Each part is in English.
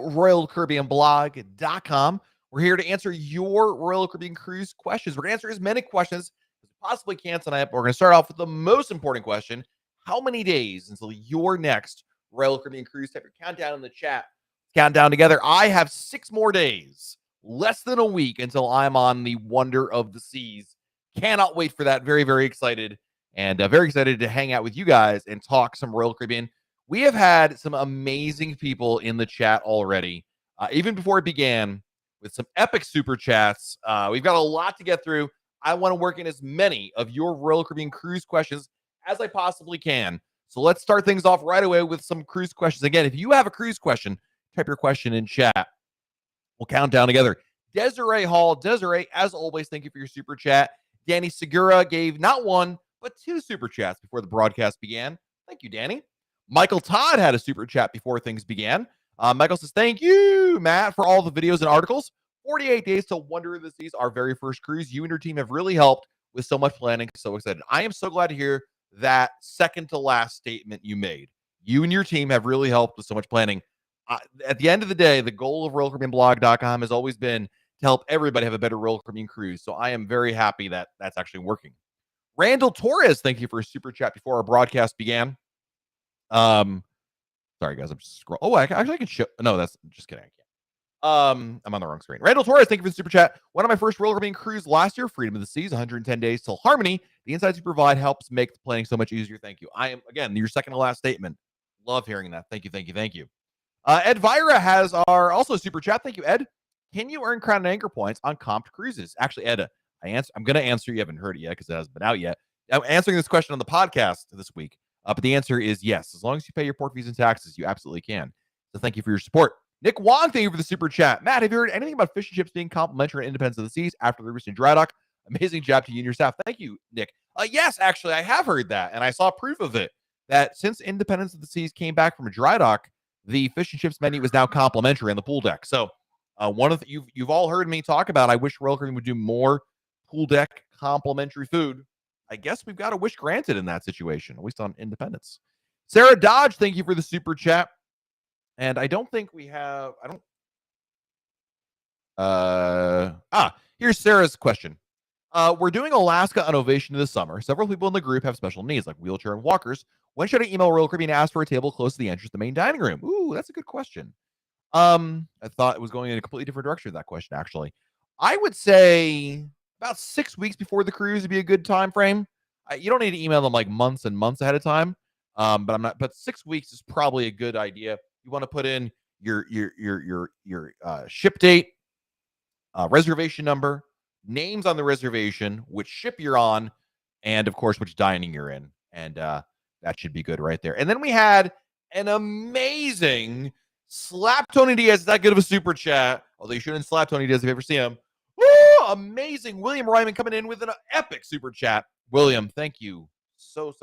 RoyalCaribbeanBlog.com. We're here to answer your Royal Caribbean Cruise questions. We're going to answer as many questions as we possibly can tonight, but we're going to start off with the most important question. How many days until your next Royal Caribbean Cruise? Type your countdown in the chat. Count down together. I have 6 more days, less than a week until I'm on the Wonder of the Seas. Cannot wait for that. Very, very excited. And very excited to hang out with you guys and talk some Royal Caribbean. We have had some amazing people in the chat already, even before it began, with some epic super chats. We've got a lot to get through. I want to work in as many of your Royal Caribbean cruise questions as I possibly can. So let's start things off right away with some cruise questions. Again, if you have a cruise question, type your question in chat. We'll count down together. Desiree Hall. Desiree, as always, thank you for your super chat. Danny Segura gave not one, but 2 super chats before the broadcast began. Thank you, Danny. Michael Todd had a super chat before things began. Michael says, thank you, Matt, for all the videos and articles. 48 days till Wonder of the Seas, our very first cruise. You and your team have really helped with so much planning. So excited. I am so glad to hear that second to last statement you made. You and your team have really helped with so much planning. At the end of the day, the goal of RoyalCaribbeanBlog.com has always been to help everybody have a better Royal Caribbean cruise. So I am very happy that that's actually working. Randall Torres, thank you for a super chat before our broadcast began. Sorry guys, I'm just scrolling. Oh, I can show. No, that's just kidding. I can't. I'm on the wrong screen. Randall Torres, thank you for the super chat. One of my first Royal Caribbean cruise last year, Freedom of the Seas, 110 days till Harmony. The insights you provide helps make the planning so much easier. Thank you. I am, again, your second to last statement. Love hearing that. Thank you, thank you, thank you. Ed Vira has our also super chat. Thank you, Ed. Can you earn Crown and Anchor points on comped cruises? Actually, Ed, I'm going to answer. You haven't heard it yet because it hasn't been out yet. I'm answering this question on the podcast this week. But the answer is yes. As long as you pay your port fees and taxes, you absolutely can. So thank you for your support. Nick Wong, thank you for the super chat. Matt, have you heard anything about fish and chips being complimentary at Independence of the Seas after the recent dry dock? Amazing job to you and your staff. Thank you, Nick. Yes, actually, I have heard that, and I saw proof of it, that since Independence of the Seas came back from a dry dock, the fish and chips menu is now complimentary on the pool deck. So one of the, you've all heard me talk about, I wish Royal Caribbean would do more pool deck complimentary food. I guess we've got a wish granted in that situation, at least on Independence. Sarah Dodge, thank you for the super chat. And I don't think we have, here's Sarah's question. We're doing Alaska on Ovation this summer. Several people in the group have special needs, like wheelchair and walkers. When should I email Royal Caribbean and ask for a table close to the entrance to the main dining room? Ooh, that's a good question. I thought it was going in a completely different direction, that question, actually. I would say about 6 weeks before the cruise would be a good time frame. You don't need to email them like months and months ahead of time. But 6 weeks is probably a good idea. You want to put in your ship date, reservation number, names on the reservation, which ship you're on, and of course which dining you're in, and that should be good right there. And then we had an amazing slap Tony Diaz. It's that good of a super chat, although you shouldn't slap Tony Diaz if you ever see him. Woo! Amazing. William Ryman coming in with an epic super chat. William, thank you so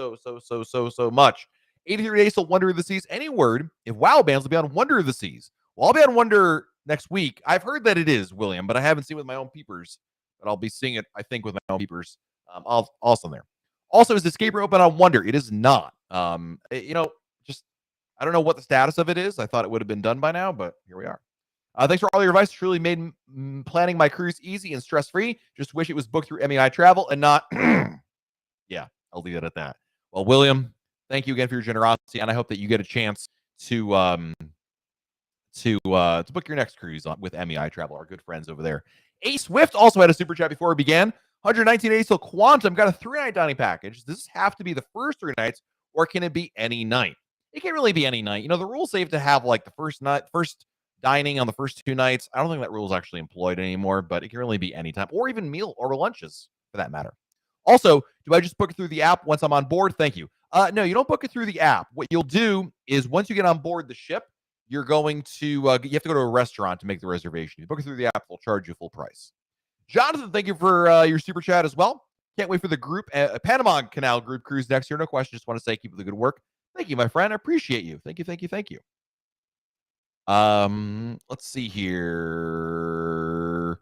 much. 83 days till Wonder of the Seas. Any word if WoW bands will be on Wonder of the Seas? Well, I'll be on Wonder next week. I've heard that it is, William, but I haven't seen it with my own peepers. But I'll be seeing it, I think, with my own peepers. Also there. Also, is Escape Room open on Wonder? It is not. Just I don't know what the status of it is. I thought it would have been done by now, but here we are. Thanks for all your advice. It's really made planning my cruise easy and stress-free. Just wish it was booked through MEI Travel and not. Yeah, I'll leave it at that. Well, William, thank you again for your generosity, and I hope that you get a chance to book your next cruise with MEI Travel, our good friends over there. A Swift also had a super chat before we began. 119 days till Quantum. Got a 3-night dining package. Does this have to be the first 3 nights, or can it be any night? It can really be any night. The rules say to have like the first dining on the first 2 nights. I don't think that rule is actually employed anymore, but it can really be any time, or even meal or lunches for that matter. Also, do I just book it through the app once I'm on board? Thank you. No, you don't book it through the app. What you'll do is once you get on board the ship, you're going to you have to go to a restaurant to make the reservation. You book it through the app, they'll charge you full price. Jonathan, thank you for your super chat as well. Can't wait for the group Panama Canal group cruise next year. No question. Just want to say keep up the good work. Thank you, my friend. I appreciate you. Thank you. Let's see here.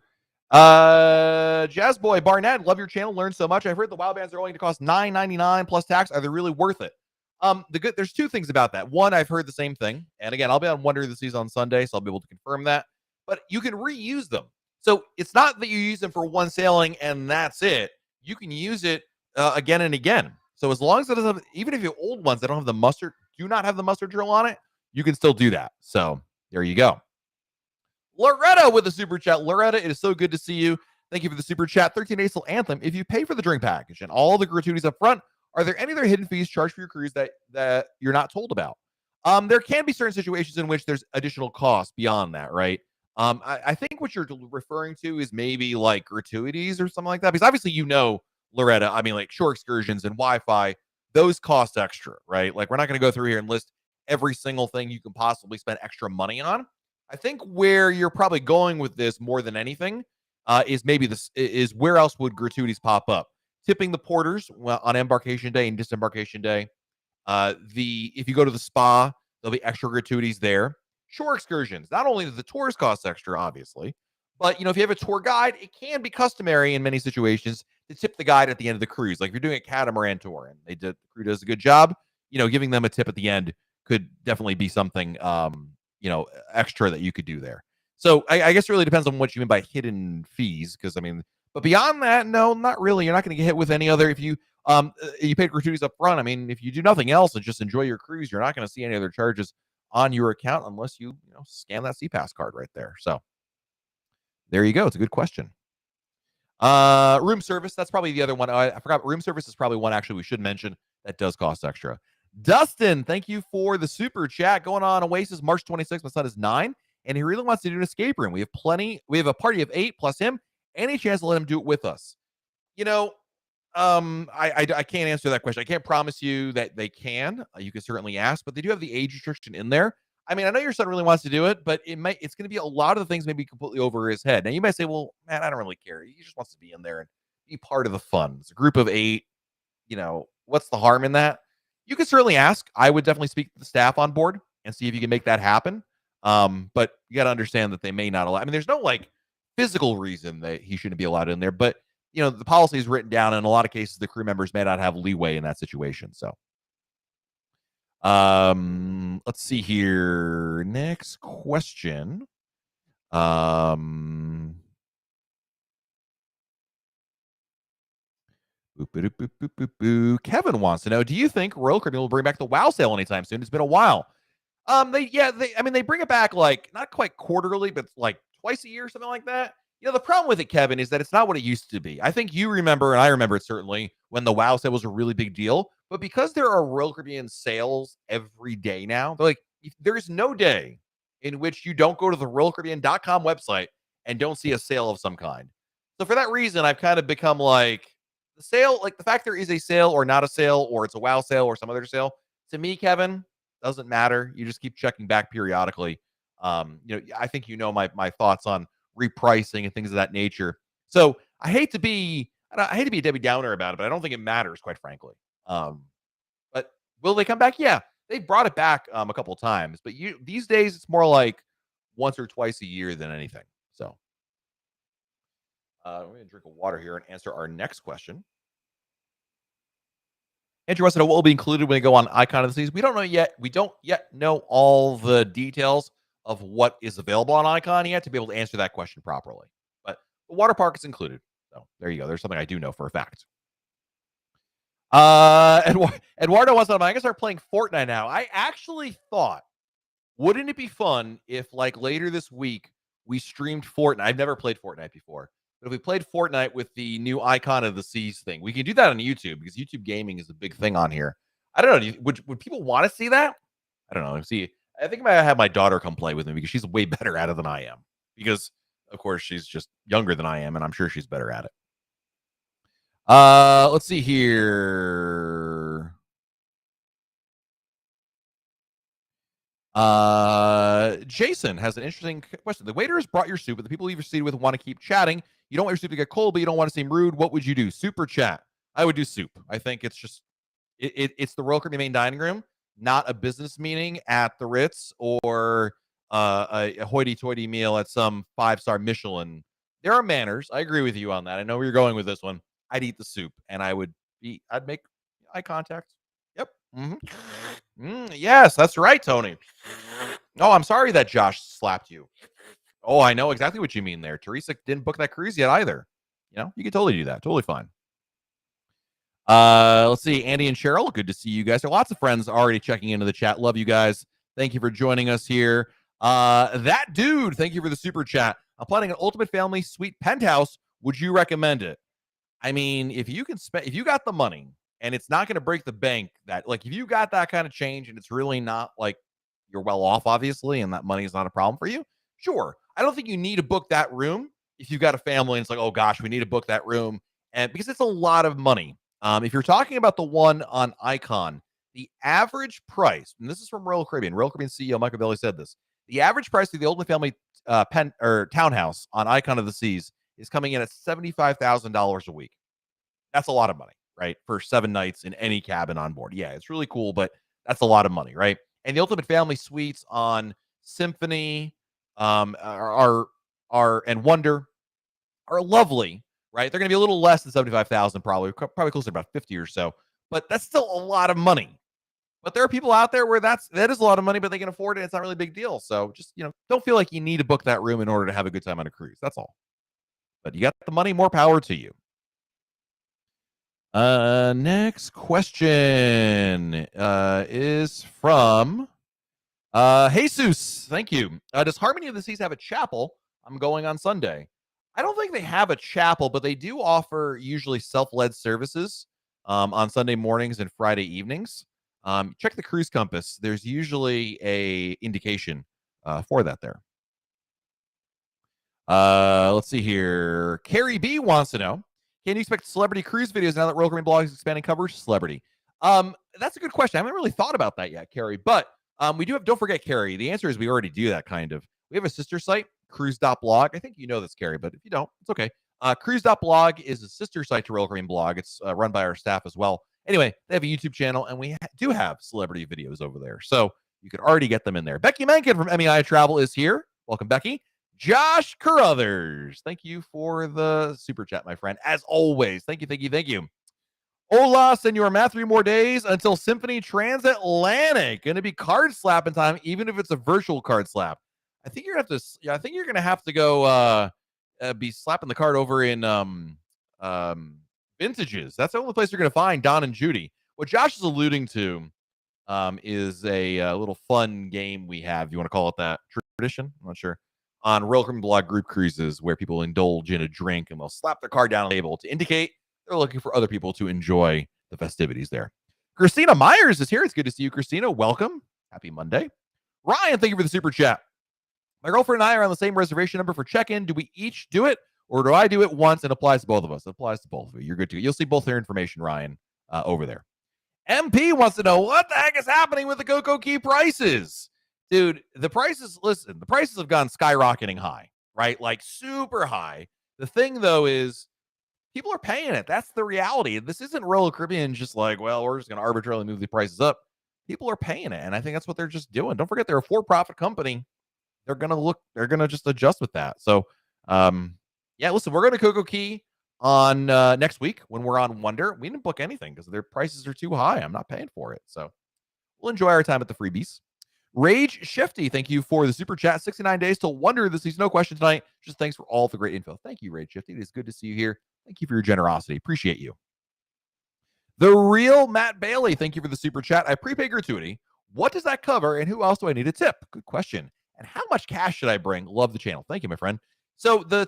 Jazz Boy Barnett, love your channel. Learned so much. I've heard the WoW bands are going to cost $9.99 plus tax. Are they really worth it? There's two things about that. One, I've heard the same thing, and again, I'll be on Wonder of the Seas on Sunday, so I'll be able to confirm that. But you can reuse them, so it's not that you use them for one sailing and that's it. You can use it again and again. So as long as it doesn't, even if you have old ones that don't have the mustard, do not have the mustard drill on it, you can still do that. So there you go. Loretta with the super chat. Loretta, it is so good to see you. Thank you for the super chat. 13 days till Anthem. If you pay for the drink package and all the gratuities up front, are there any other hidden fees charged for your cruise that you're not told about? There can be certain situations in which there's additional costs beyond that, right? I think what you're referring to is maybe like gratuities or something like that, because obviously Loretta. I mean, like shore excursions and Wi-Fi, those cost extra, right? Like we're not going to go through here and list every single thing you can possibly spend extra money on. I think where you're probably going with this more than anything is maybe this is where else would gratuities pop up? Tipping the porters on embarkation day and disembarkation day. If you go to the spa, there'll be extra gratuities there. Shore excursions. Not only do the tours cost extra, obviously, but if you have a tour guide, it can be customary in many situations to tip the guide at the end of the cruise. Like if you're doing a catamaran tour and the crew does a good job, giving them a tip at the end could definitely be something extra that you could do there. So I guess it really depends on what you mean by hidden fees, because but beyond that, no, not really. You're not going to get hit with any other. If you paid gratuities up front, I mean, if you do nothing else and just enjoy your cruise, you're not going to see any other charges on your account unless you scan that CPass card right there. So there you go. It's a good question. Room service, that's probably the other one. I forgot. Room service is probably one actually we should mention that does cost extra. Dustin, thank you for the super chat. Going on Oasis March 26th. My son is 9, and he really wants to do an escape room. We have a party of 8 plus him. Any chance to let him do it with us? I can't answer that question. I can't promise you that they can. You can certainly ask, but they do have the age restriction in there. I mean, I know your son really wants to do it, but it's going to be a lot of the things maybe completely over his head. Now, you might say, well, man, I don't really care. He just wants to be in there and be part of the fun. It's a group of 8. What's the harm in that? You can certainly ask. I would definitely speak to the staff on board and see if you can make that happen. But you got to understand that they may not allow. I mean, there's no physical reason that he shouldn't be allowed in there, but the policy is written down. In a lot of cases, the crew members may not have leeway in that situation. So, let's see here. Next question. Kevin wants to know: do you think Royal Caribbean will bring back the WoW sale anytime soon? It's been a while. They bring it back not quite quarterly, but twice a year, something like that. The problem with it, Kevin, is that it's not what it used to be. I think you remember, and I remember it certainly, when the WoW sale was a really big deal. But because there are Royal Caribbean sales every day now, there's no day in which you don't go to the RoyalCaribbean.com website and don't see a sale of some kind. So for that reason, I've kind of become the sale, the fact there is a sale or not a sale, or it's a WoW sale or some other sale, to me, Kevin, doesn't matter. You just keep checking back periodically. I think my thoughts on repricing and things of that nature. So I hate to be a Debbie Downer about it, but I don't think it matters, quite frankly. But will they come back? Yeah, they brought it back a couple of times, but these days it's more like once or twice a year than anything. So I'm going to drink a water here and answer our next question. Andrew wants to know what will be included when they go on Icon of the Seas. We don't know yet. We don't yet know all the details of what is available on Icon yet to be able to answer that question properly. But the water park is included. So there you go. There's something I do know for a fact. Eduardo wants to know, I can start playing Fortnite now. I actually thought, wouldn't it be fun if later this week we streamed Fortnite? I've never played Fortnite before. But if we played Fortnite with the new Icon of the Seas thing, we can do that on YouTube because YouTube gaming is a big thing on here. I don't know. Would people want to see that? I don't know. See, I think I might have my daughter come play with me because she's way better at it than I am. Because, of course, she's just younger than I am, and I'm sure she's better at it. Let's see here. Jason has an interesting question. The waiters brought your soup, but the people you've seated with want to keep chatting. You don't want your soup to get cold, but you don't want to seem rude. What would you do? Soup or chat? I would do soup. I think it's just it's the Royal Caribbean main dining room, not a business meeting at the Ritz or a hoity-toity meal at some 5-star Michelin. There are manners. I agree with you on that. I know where you're going with this one. I'd eat the soup, and I'd make eye contact. Yep. Yes, that's right, Tony. Oh, I'm sorry that Josh slapped you. Oh, I know exactly what you mean there. Teresa didn't book that cruise yet either. You know, you can totally do that. Totally fine. Let's see. Andy and Cheryl, good to see you guys. There are lots of friends already checking into the chat. Love you guys. Thank you for joining us here. That dude, thank you for the super chat. I'm planning an ultimate family suite penthouse. Would you recommend it? I mean, if you can spend, if you got the money and it's not going to break the bank, that like if you got that kind of change and it's really not like you're well off, obviously, and that money is not a problem for you, sure. I don't think you need to book that room if you've got a family and it's like, oh gosh, we need to book that room, and because it's a lot of money. If you're talking about the one on Icon, the average price, and this is from Royal Caribbean CEO Michael Bailey said this: the average price of the Ultimate Family pen or townhouse on Icon of the Seas is coming in at $75,000 a week. That's a lot of money, right? For 7 nights in any cabin on board. Yeah, it's really cool, but that's a lot of money, right? And the Ultimate Family Suites on Symphony are and Wonder are lovely, right? They're going to be a little less than 75,000 probably closer to about 50 or so, but that's still a lot of money. But there are people out there where that is a lot of money, but they can afford it. It's not really a big deal. So just, don't feel like you need to book that room in order to have a good time on a cruise. That's all. But you got the money, more power to you. Next question is from Jesus. Thank you. Does Harmony of the Seas have a chapel? I'm going on Sunday. I don't think they have a chapel, but they do offer usually self-led services on Sunday mornings and Friday evenings. Check the Cruise Compass. There's usually a indication for that there. Let's see here. Carrie B wants to know, can you expect celebrity cruise videos now that Royal Caribbean Blog is expanding coverage? Celebrity. That's a good question. I haven't really thought about that yet, Carrie. But we do have, don't forget, Carrie, the answer is we already do that kind of. We have a sister site, cruise.blog. I think you know this, Carrie, but if you don't, it's okay. Cruise.blog is a sister site to Royal Caribbean Blog. It's run by our staff as well. Anyway, they have a YouTube channel, and we do have celebrity videos over there. So you could already get them in there. Becky Menken from MEI Travel is here. Welcome, Becky. Josh Carruthers, thank you for the super chat, my friend. As always, thank you. Hola, senor Matt. 3 more days until Symphony Transatlantic. Going to be card slapping time, even if it's a virtual card slap. I think you're gonna have to go be slapping the card over in Vintages. That's the only place you're gonna find Don and Judy. What Josh is alluding to is a little fun game we have. You want to call it that? Tradition? I'm not sure. On Royal Caribbean Blog group cruises, where people indulge in a drink and they'll slap their card down on the table to indicate they're looking for other people to enjoy the festivities there. Christina Myers is here. It's good to see you, Christina. Welcome. Happy Monday. Ryan, thank you for the super chat. My girlfriend and I are on the same reservation number for check-in. Do we each do it, or do I do it once and it applies to both of us? It applies to both of you. You're good to go. You'll see both their information, Ryan, over there. MP wants to know, what the heck is happening with the CocoKey prices? Dude, the prices have gone skyrocketing high, right? Like super high. The thing, though, is people are paying it. That's the reality. This isn't Royal Caribbean just like, well, we're just going to arbitrarily move the prices up. People are paying it, and I think that's what they're just doing. Don't forget, they're a for-profit company. They're going to just adjust with that. So, yeah, listen, we're going to CocoKey on next week when we're on Wonder. We didn't book anything because their prices are too high. I'm not paying for it. So we'll enjoy our time at the freebies. Rage Shifty, thank you for the super chat. 69 days till Wonder this season. No question tonight. Just thanks for all the great info. Thank you, Rage Shifty. It is good to see you here. Thank you for your generosity. Appreciate you. The real Matt Bailey, thank you for the super chat. I prepay gratuity. What does that cover, and who else do I need to tip? Good question. And how much cash should I bring? Love the channel. Thank you, my friend. So the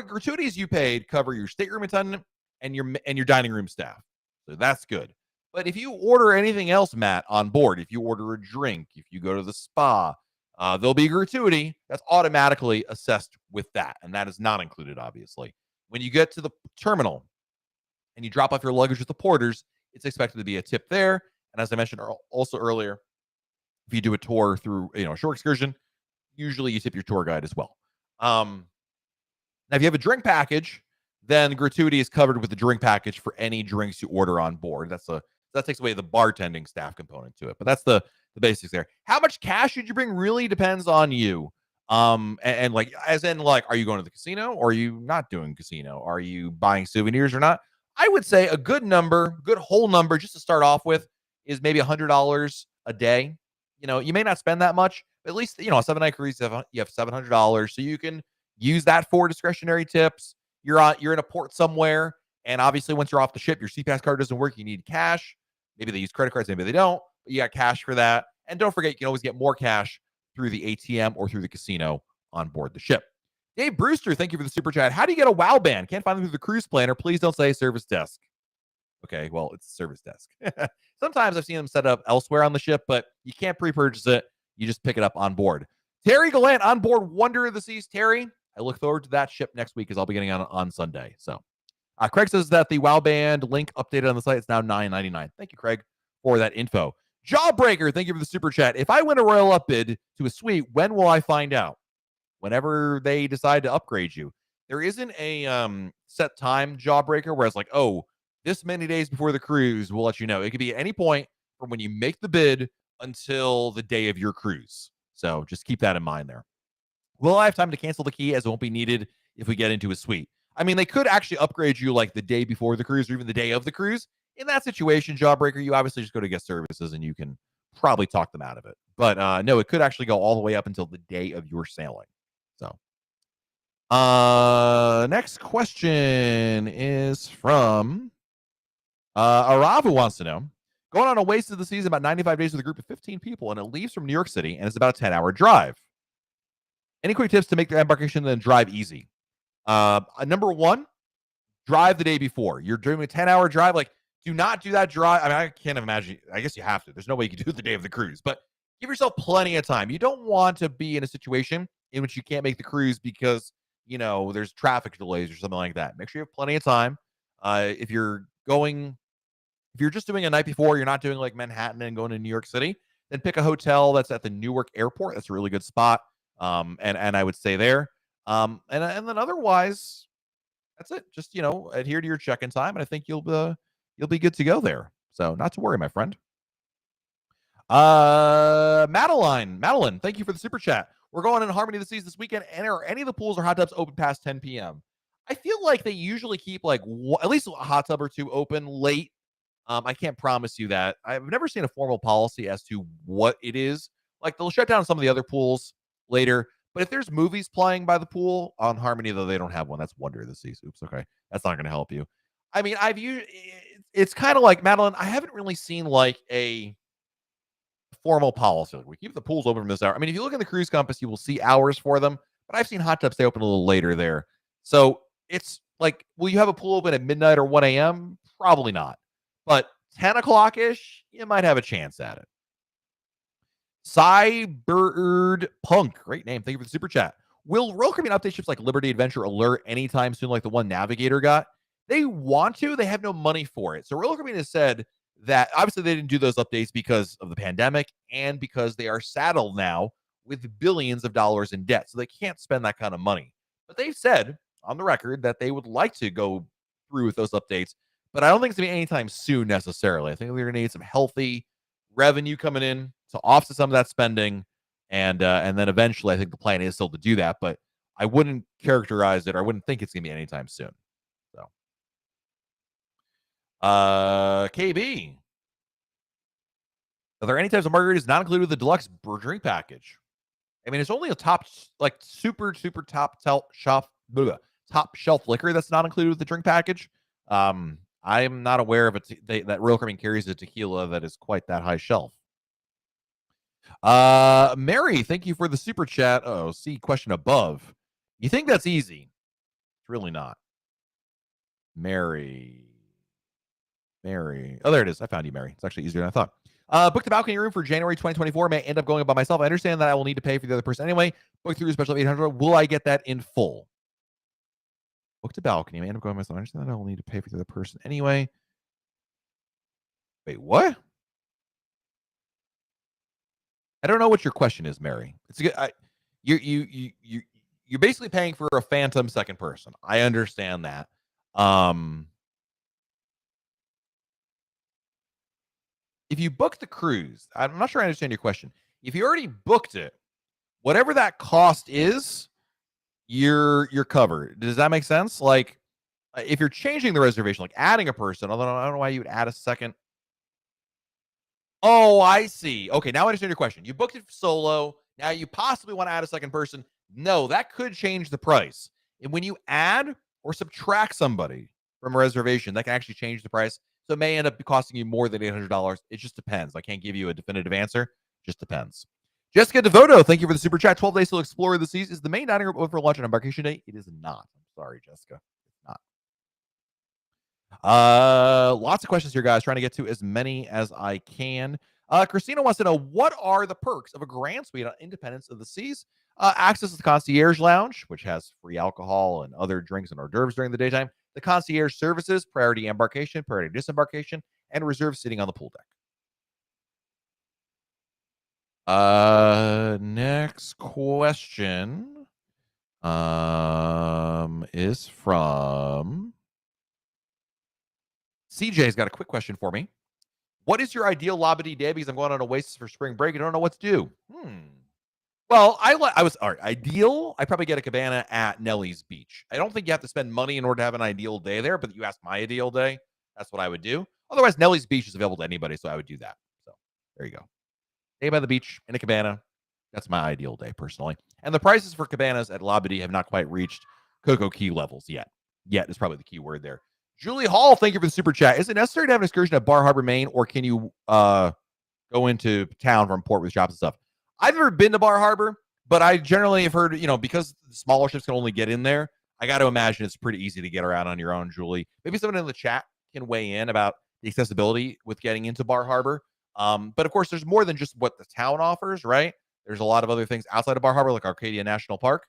gratuities you paid cover your stateroom attendant and your dining room staff. So that's good. But if you order anything else, Matt, on board, if you order a drink, if you go to the spa, there'll be gratuity that's automatically assessed with that. And that is not included, obviously. When you get to the terminal and you drop off your luggage with the porters, it's expected to be a tip there. And as I mentioned also earlier, if you do a tour through, a shore excursion, usually you tip your tour guide as well. Now, if you have a drink package, then gratuity is covered with the drink package for any drinks you order on board. That takes away the bartending staff component to it. But that's the basics there. How much cash should you bring really depends on you. And like, as in like, are you going to the casino or are you not doing casino? Are you buying souvenirs or not? I would say a good whole number, just to start off with, is maybe $100 a day. You may not spend that much, but at least, a 7-night cruise, you have $700. So you can use that for discretionary tips. You're in a port somewhere. And obviously, once you're off the ship, your CPAS card doesn't work. You need cash. Maybe they use credit cards, maybe they don't. But you got cash for that. And don't forget, you can always get more cash through the ATM or through the casino on board the ship. Dave Brewster, thank you for the super chat. How do you get a WoW band? Can't find them through the cruise planner. Please don't say service desk. Okay, well, it's a service desk. Sometimes I've seen them set up elsewhere on the ship, but you can't pre-purchase it. You just pick it up on board. Terry Gallant on board Wonder of the Seas. Terry, I look forward to that ship next week because I'll be getting on Sunday. So Craig says that the WoW band link updated on the site. It's now $9.99. Thank you, Craig, for that info. Jawbreaker, thank you for the super chat. If I win a royal upbid to a suite, when will I find out? Whenever they decide to upgrade you. There isn't a set time, Jawbreaker, where it's like, oh, this many days before the cruise, we'll let you know. It could be at any point from when you make the bid until the day of your cruise. So just keep that in mind there. Will I have time to cancel the key as it won't be needed if we get into a suite? I mean, they could actually upgrade you like the day before the cruise or even the day of the cruise. In that situation, Jawbreaker, you obviously just go to guest services and you can probably talk them out of it. But no, it could actually go all the way up until the day of your sailing. So, next question is from Aravu wants to know, going on a waste of the season about 95 days with a group of 15 people, and it leaves from New York City, and it's about a 10-hour drive. Any quick tips to make the embarkation and then drive easy? Number one, drive the day before. You're doing a 10-hour drive. Like, do not do that drive. I mean, I can't imagine. I guess you have to. There's no way you can do it the day of the cruise, but give yourself plenty of time. You don't want to be in a situation in which you can't make the cruise because, there's traffic delays or something like that. Make sure you have plenty of time. If you're just doing a night before, you're not doing like Manhattan and going to New York City, then pick a hotel that's at the Newark airport. That's a really good spot. And I would stay there. And then otherwise, that's it. Just, adhere to your check-in time, and I think you'll be good to go there. So not to worry, my friend. Madeline, thank you for the super chat. We're going in Harmony of the Seas this weekend, and are any of the pools or hot tubs open past 10 p.m.? I feel like they usually keep like at least a hot tub or two open late. I can't promise you that. I've never seen a formal policy as to what it is. Like, they'll shut down some of the other pools later, but if there's movies playing by the pool on Harmony, though, they don't have one. That's Wonder of the Seas. Oops, okay. That's not going to help you. I mean, it's kind of like, Madeline, I haven't really seen like a formal policy. Like, we keep the pools open from this hour. I mean, if you look in the Cruise Compass, you will see hours for them, but I've seen hot tubs stay open a little later there. So it's like, will you have a pool open at midnight or 1 a.m.? Probably not. But 10 o'clock-ish, you might have a chance at it. Cybird Punk, great name. Thank you for the super chat. Will Royal Caribbean update ships like Liberty Adventure alert anytime soon, like the one Navigator got? They want to. They have no money for it. So Royal Caribbean has said that obviously they didn't do those updates because of the pandemic and because they are saddled now with billions of dollars in debt. So they can't spend that kind of money. But they've said on the record that they would like to go through with those updates. But I don't think it's going to be anytime soon necessarily. I think we're going to need some healthy revenue coming in to offset some of that spending. And then eventually I think the plan is still to do that. But I wouldn't characterize it, or I wouldn't think it's going to be anytime soon. So, KB, are there any types of margaritas not included with the deluxe drink package? I mean, it's only a top, like super top shelf liquor that's not included with the drink package. I am not aware of that Royal Caribbean carries a tequila that is quite that high shelf. Mary, thank you for the super chat. Oh, see question above. You think that's easy? It's really not. Mary. Oh, there it is. I found you, Mary. It's actually easier than I thought. Booked a balcony room for January 2024. May end up going by myself. I understand that I will need to pay for the other person anyway. Booked through a special 800. Will I get that in full? Booked a balcony. May end up going by myself. I understand that I will need to pay for the other person anyway. Wait, what? I don't know what your question is, Mary. It's a good. You're basically paying for a phantom second person. I understand that. If you book the cruise, I'm not sure I understand your question. If you already booked it, whatever that cost is, you're covered. Does that make sense? Like, if you're changing the reservation, like adding a person, although I don't know why you would add a second. Oh, I see. Okay, now I understand your question. You booked it solo. Now you possibly want to add a second person. No, that could change the price. And when you add or subtract somebody from a reservation, that can actually change the price. So it may end up costing you more than $800. It just depends. I can't give you a definitive answer. Just depends. Jessica Devoto, thank you for the super chat. 12 days to explore the seas. Is the main dining room open for lunch on embarkation day? It is not. I'm sorry, Jessica. It's not. Lots of questions here, guys. Trying to get to as many as I can. Christina wants to know, what are the perks of a grand suite on Independence of the Seas? Access to the concierge lounge, which has free alcohol and other drinks and hors d'oeuvres during the daytime. The concierge services, priority embarkation, priority disembarkation, and reserved seating on the pool deck. Next question is from CJ's got a quick question for me. What is your ideal Labadee day? Because I'm going on Oasis for spring break. I don't know what to do. Well, I was all right. Ideal. I probably get a cabana at Nellie's Beach. I don't think you have to spend money in order to have an ideal day there. But you asked my ideal day. That's what I would do. Otherwise, Nellie's Beach is available to anybody, so I would do that. So there you go. Day by the beach in a cabana. That's my ideal day, personally. And the prices for cabanas at Labadee have not quite reached Coco Key levels yet. Yet is probably the key word there. Julie Hall, thank you for the super chat. Is it necessary to have an excursion at Bar Harbor, Maine, or can you go into town from port with shops and stuff? I've never been to Bar Harbor, but I generally have heard, because smaller ships can only get in there, I got to imagine it's pretty easy to get around on your own, Julie. Maybe someone in the chat can weigh in about the accessibility with getting into Bar Harbor. But of course, there's more than just what the town offers, right? There's a lot of other things outside of Bar Harbor, like Arcadia National Park.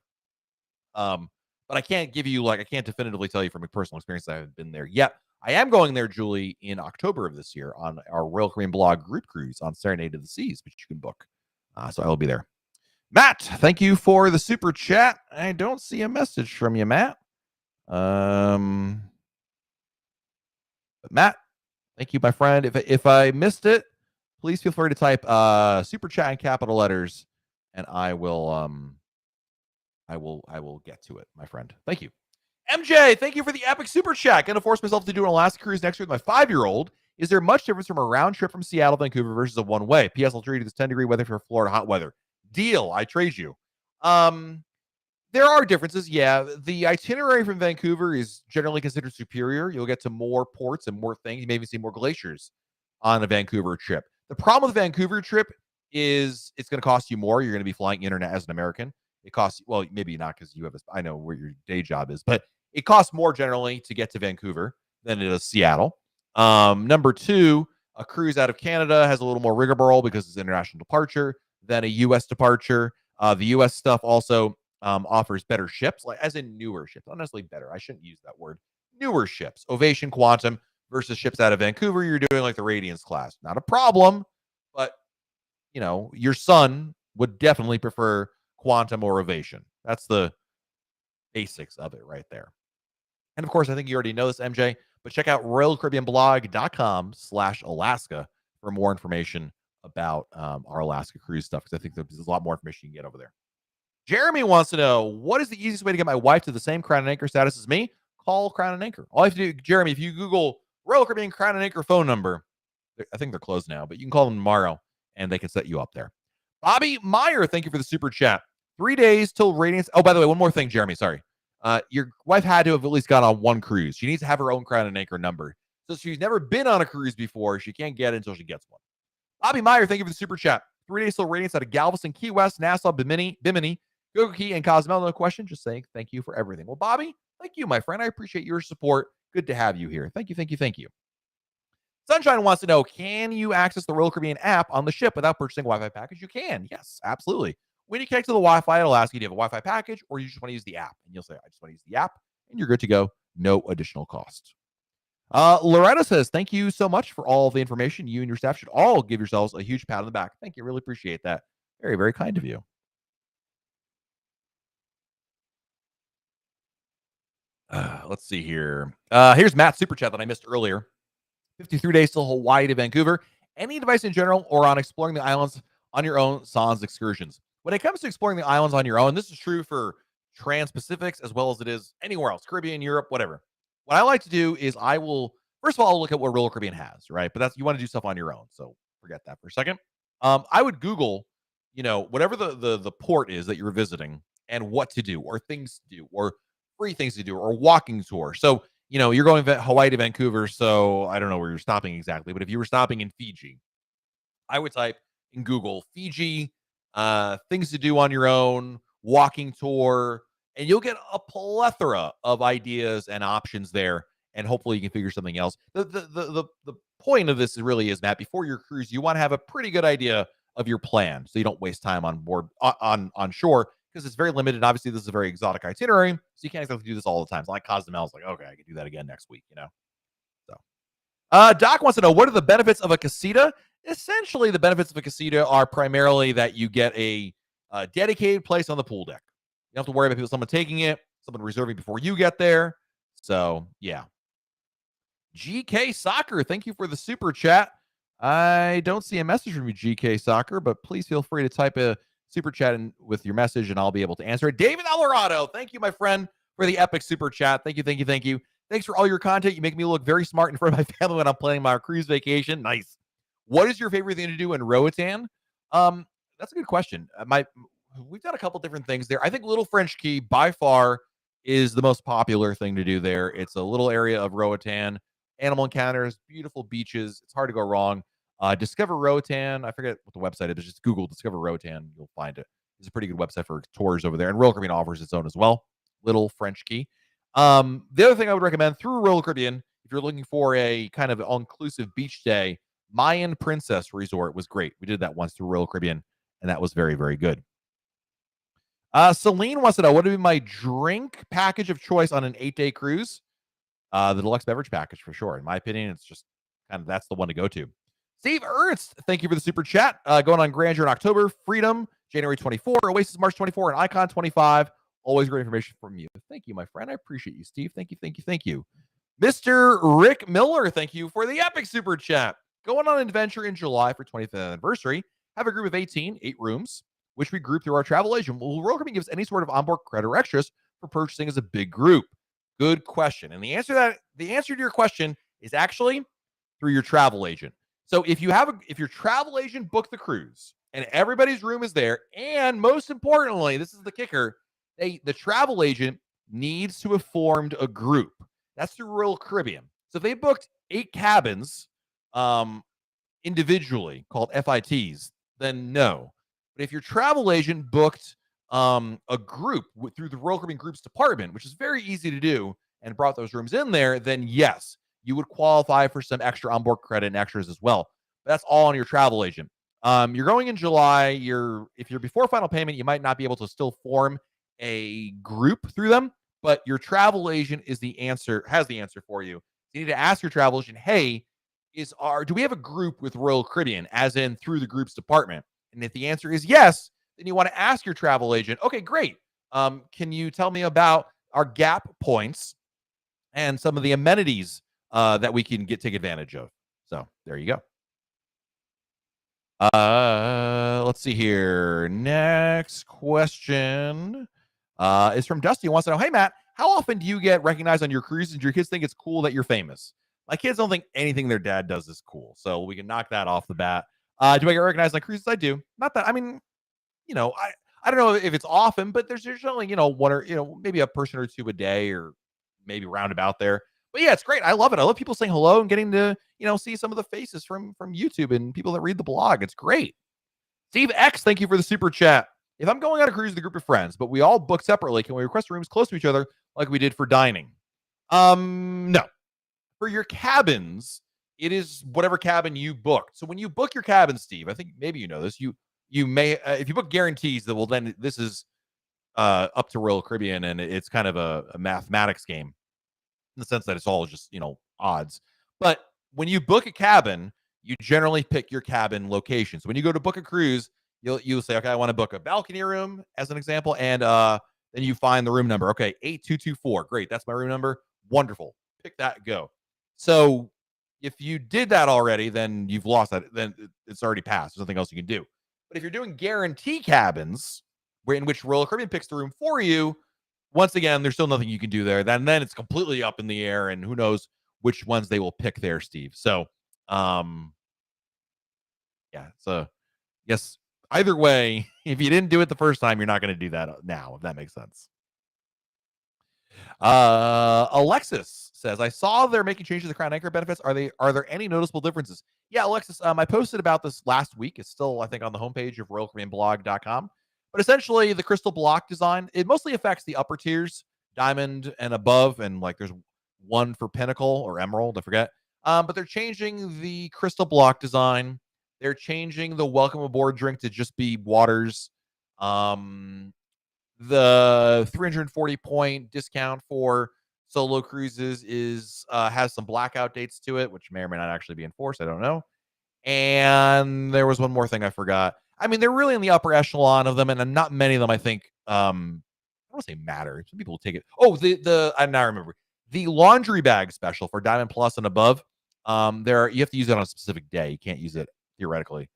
But I can't give you, I can't definitively tell you from a personal experience that I haven't been there yet. I am going there, Julie, in October of this year on our Royal Caribbean Blog group cruise on Serenade of the Seas, which you can book. So I will be there. Matt, thank you for the super chat. I don't see a message from you, Matt. But Matt, thank you, my friend. If I missed it, please feel free to type super chat in capital letters, and I will get to it, my friend. Thank you. MJ, thank you for the epic super chat. Gonna force myself to do an Alaska cruise next year with my 5-year-old. Is there much difference from a round trip from Seattle to Vancouver versus a one-way? P.S. I'll treat you this 10-degree weather for Florida hot weather. Deal. I trade you. There are differences. Yeah, the itinerary from Vancouver is generally considered superior. You'll get to more ports and more things. You may even see more glaciers on a Vancouver trip. The problem with the Vancouver trip is it's going to cost you more. You're going to be flying internet as an American. It costs, well, maybe not because you have I know where your day job is, but it costs more generally to get to Vancouver than it does Seattle. Number two, a cruise out of Canada has a little more rigmarole because it's international departure than a U.S. departure. The U.S. stuff also offers better ships, like as in newer ships. Not necessarily better. I shouldn't use that word. Newer ships, Ovation, Quantum versus ships out of Vancouver. You're doing like the Radiance class. Not a problem, but your son would definitely prefer Quantum or Ovation. That's the basics of it right there. And of course, I think you already know this, MJ, but check out royalcaribbeanblog.com/Alaska for more information about our Alaska cruise stuff, because I think there's a lot more information you can get over there. Jeremy wants to know, what is the easiest way to get my wife to the same Crown and Anchor status as me? Call Crown and Anchor. All you have to do, Jeremy, if you Google Royal Caribbean Crown and Anchor phone number, I think they're closed now, but you can call them tomorrow and they can set you up there. Bobby Meyer, thank you for the super chat. 3 days till Radiance. Oh, by the way, one more thing, Jeremy. Sorry. Your wife had to have at least gone on one cruise. She needs to have her own Crown and Anchor number. So she's never been on a cruise before. She can't get it until she gets one. Bobby Meyer, thank you for the super chat. 3 days till Radiance out of Galveston, Key West, Nassau, Bimini, Coco Key, and Cozumel. No question. Just saying thank you for everything. Well, Bobby, thank you, my friend. I appreciate your support. Good to have you here. Thank you, thank you, thank you. Sunshine wants to know, can you access the Royal Caribbean app on the ship without purchasing a Wi-Fi package? You can. Yes, absolutely. When you connect to the Wi-Fi, it'll ask you, do you have a Wi-Fi package or you just want to use the app? And you'll say, I just want to use the app, and you're good to go. No additional cost. Loretta says, thank you so much for all the information. You and your staff should all give yourselves a huge pat on the back. Thank you. Really appreciate that. Very, very kind of you. Let's see here. Here's Matt's super chat that I missed earlier. 53 days till Hawaii to Vancouver. Any device in general or on exploring the islands on your own sans excursions? When it comes to exploring the islands on your own, this is true for Trans-Pacifics as well as it is anywhere else, Caribbean, Europe, whatever. What I like to do is first of all, I'll look at what Royal Caribbean has, right? But you want to do stuff on your own. So forget that for a second. I would Google, whatever the port is that you're visiting and what to do or things to do or free things to do or walking tour. So, you're going Hawaii to Vancouver. So I don't know where you're stopping exactly, but if you were stopping in Fiji, I would type in Google Fiji, things to do on your own, walking tour, and you'll get a plethora of ideas and options there. And hopefully you can figure something else. The point of this really is, Matt, before your cruise, you want to have a pretty good idea of your plan so you don't waste time on board on shore because it's very limited. Obviously, this is a very exotic itinerary, so you can't exactly do this all the time. It's like Cozumel's like, okay, I can do that again next week. So Doc wants to know, what are the benefits of a casita? Essentially, the benefits of a casita are primarily that you get a dedicated place on the pool deck. You don't have to worry about someone taking it, someone reserving before you get there. So, yeah. GK Soccer, thank you for the super chat. I don't see a message from you, GK Soccer, but please feel free to type a super chat in with your message and I'll be able to answer it. David Alvarado, thank you, my friend, for the epic super chat. Thank you, thank you, thank you. Thanks for all your content. You make me look very smart in front of my family when I'm planning my cruise vacation. Nice. What is your favorite thing to do in Roatan? That's a good question. We've done a couple different things there. I think Little French Key by far is the most popular thing to do there. It's a little area of Roatan, animal encounters, beautiful beaches. It's hard to go wrong. Discover Roatan. I forget what the website is. Just Google Discover Roatan. You'll find it. It's a pretty good website for tours over there. And Royal Caribbean offers its own as well. Little French Key. The other thing I would recommend through Royal Caribbean, if you're looking for a kind of all-inclusive beach day, Mayan Princess Resort was great. We did that once through Royal Caribbean, and that was very, very good. Celine wants to know, what would be my drink package of choice on an 8-day cruise? The deluxe beverage package for sure. In my opinion, it's just kind of that's the one to go to. Steve Ernst, thank you for the super chat. Going on Grandeur in October, Freedom January 24, Oasis March 24, and Icon 25. Always great information from you. Thank you, my friend. I appreciate you, Steve. Thank you, thank you, thank you. Mr. Rick Miller, thank you for the epic super chat. Going on an adventure in July for 25th anniversary. Have a group of 18, 8 rooms, which we group through our travel agent. Will Royal Caribbean give us any sort of onboard credit or extras for purchasing as a big group? Good question. And the answer to your question is actually through your travel agent. So if your travel agent booked the cruise and everybody's room is there, and most importantly, this is the kicker, the travel agent needs to have formed a group. That's through Royal Caribbean. So if they booked 8 cabins individually called FITs, then no. But if your travel agent booked a group through the Royal Caribbean Groups department, which is very easy to do, and brought those rooms in there, then yes, you would qualify for some extra onboard credit and extras as well. But that's all on your travel agent. You're going in July. If you're before final payment, you might not be able to still form a group through them, but your travel agent has the answer for you. You need to ask your travel agent, hey, do we have a group with Royal Caribbean, as in through the groups department? And if the answer is yes, then you want to ask your travel agent, okay, great. Can you tell me about our gap points and some of the amenities that we can take advantage of? So there you go. Let's see here. Next question is from Dusty. He wants to know, hey, Matt, how often do you get recognized on your cruises? Do your kids think it's cool that you're famous? My kids don't think anything their dad does is cool, so we can knock that off the bat. Do I get recognized on cruises? I do. Not that, I mean, I don't know if it's often, but there's usually, one or, maybe a person or two a day or maybe roundabout there. But yeah, it's great. I love it. I love people saying hello and getting to, see some of the faces from YouTube and people that read the blog. It's great. Steve X, thank you for the super chat. If I'm going on a cruise with a group of friends, but we all book separately, can we request rooms close to each other like we did for dining? No. For your cabins, it is whatever cabin you booked. So when you book your cabin, Steve, I think maybe you know this, you may, if you book guarantees, that will then, this is up to Royal Caribbean, and it's kind of a mathematics game in the sense that it's all just, odds. But when you book a cabin, you generally pick your cabin location. So when you go to book a cruise, you'll say, okay, I want to book a balcony room as an example, and then you find the room number. Okay, 8224. Great, that's my room number. Wonderful. Pick that, go. So if you did that already, then you've lost that. Then it's already passed. There's nothing else you can do. But if you're doing guarantee cabins, in which Royal Caribbean picks the room for you, once again, there's still nothing you can do there. Then it's completely up in the air, and who knows which ones they will pick there, Steve. So, Yeah. So, yes, either way, if you didn't do it the first time, you're not going to do that now, if that makes sense. Alexis says, I saw they're making changes to Crown Anchor benefits. Are there any noticeable differences? Yeah, Alexis, I posted about this last week. It's still, I think, on the homepage of RoyalCaribbeanBlog.com. But essentially, the crystal block design, it mostly affects the upper tiers, diamond and above, and like there's one for pinnacle or emerald, I forget. But they're changing the crystal block design. They're changing the welcome aboard drink to just be waters. The 340 point discount for solo cruises is has some blackout dates to it, which may or may not actually be enforced. I don't know. And there was one more thing I forgot. I mean, they're really in the upper echelon of them, and not many of them, I think. I don't want to say matter. Some people will take it. Oh, the I now remember the laundry bag special for Diamond Plus and above. There you have to use it on a specific day. You can't use it theoretically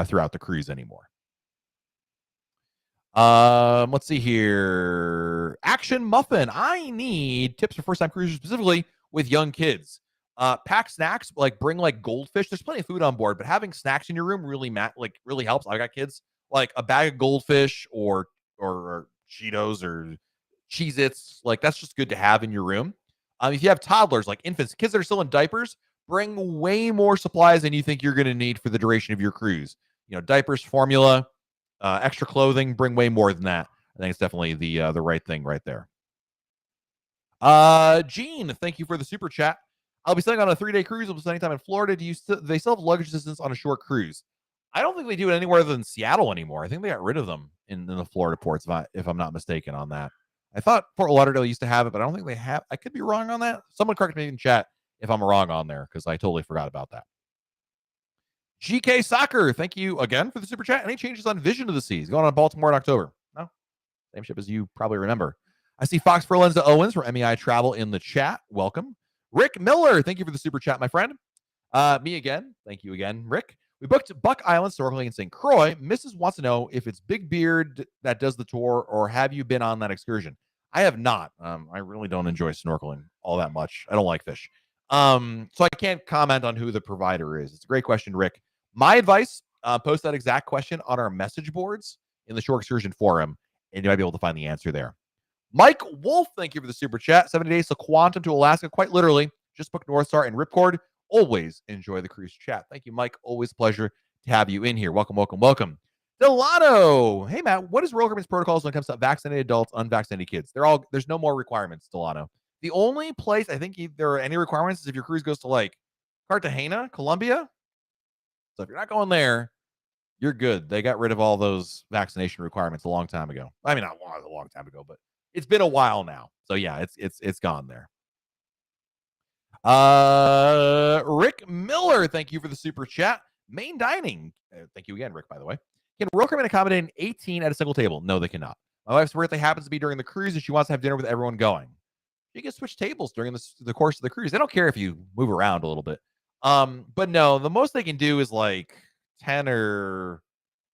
throughout the cruise anymore. Let's see here. Action Muffin. I need tips for first-time cruisers, specifically with young kids. Pack snacks, like bring like goldfish. There's plenty of food on board, but having snacks in your room really helps. I got kids, like a bag of goldfish or Cheetos or Cheez-Its. Like that's just good to have in your room. If you have toddlers, like infants, kids that are still in diapers, bring way more supplies than you think you're going to need for the duration of your cruise. You know, diapers, formula, extra clothing, bring way more than that. I think it's definitely the right thing right there. Gene, thank you for the super chat. I'll be sailing on a 3-day cruise. I'll be spending time in Florida. They still have luggage assistance on a short cruise? I don't think they do it anywhere other than Seattle anymore. I think they got rid of them in the Florida ports, if I'm not mistaken on that. I thought Fort Lauderdale used to have it, but I don't think they have. I could be wrong on that. Someone correct me in chat if I'm wrong on there, because I totally forgot about that. GK Soccer, thank you again for the super chat. Any changes on Vision of the Seas going on Baltimore in October? No, same ship as you probably remember. I see Fox Furlenza Owens from MEI Travel in the chat. Welcome. Rick Miller, thank you for the super chat, my friend. Me again. Thank you again, Rick. We booked Buck Island snorkeling in St. Croix. Mrs. wants to know if it's Big Beard that does the tour, or have you been on that excursion? I have not. I really don't enjoy snorkeling all that much. I don't like fish. So I can't comment on who the provider is. It's a great question, Rick. My advice, post that exact question on our message boards in the Shore Excursion forum, and you might be able to find the answer there. Mike Wolf, thank you for the super chat. 70 days to Quantum to Alaska, quite literally. Just booked North Star and Ripcord. Always enjoy the cruise chat. Thank you, Mike. Always a pleasure to have you in here. Welcome, welcome, welcome. Delano. Hey, Matt, what is Royal Caribbean's protocols when it comes to vaccinated adults, unvaccinated kids? There's no more requirements, Delano. The only place I think there are any requirements is if your cruise goes to like Cartagena, Colombia. So if you're not going there, you're good. They got rid of all those vaccination requirements a long time ago. I mean, not a long time ago, but it's been a while now. So yeah, it's gone there. Rick Miller, thank you for the super chat. Main dining. Thank you again, Rick, by the way. Can Royal Caribbean accommodate an 18 at a single table? No, they cannot. My wife's birthday happens to be during the cruise, and she wants to have dinner with everyone going. You can switch tables during the course of the cruise. They don't care if you move around a little bit. But no, the most they can do is like 10 or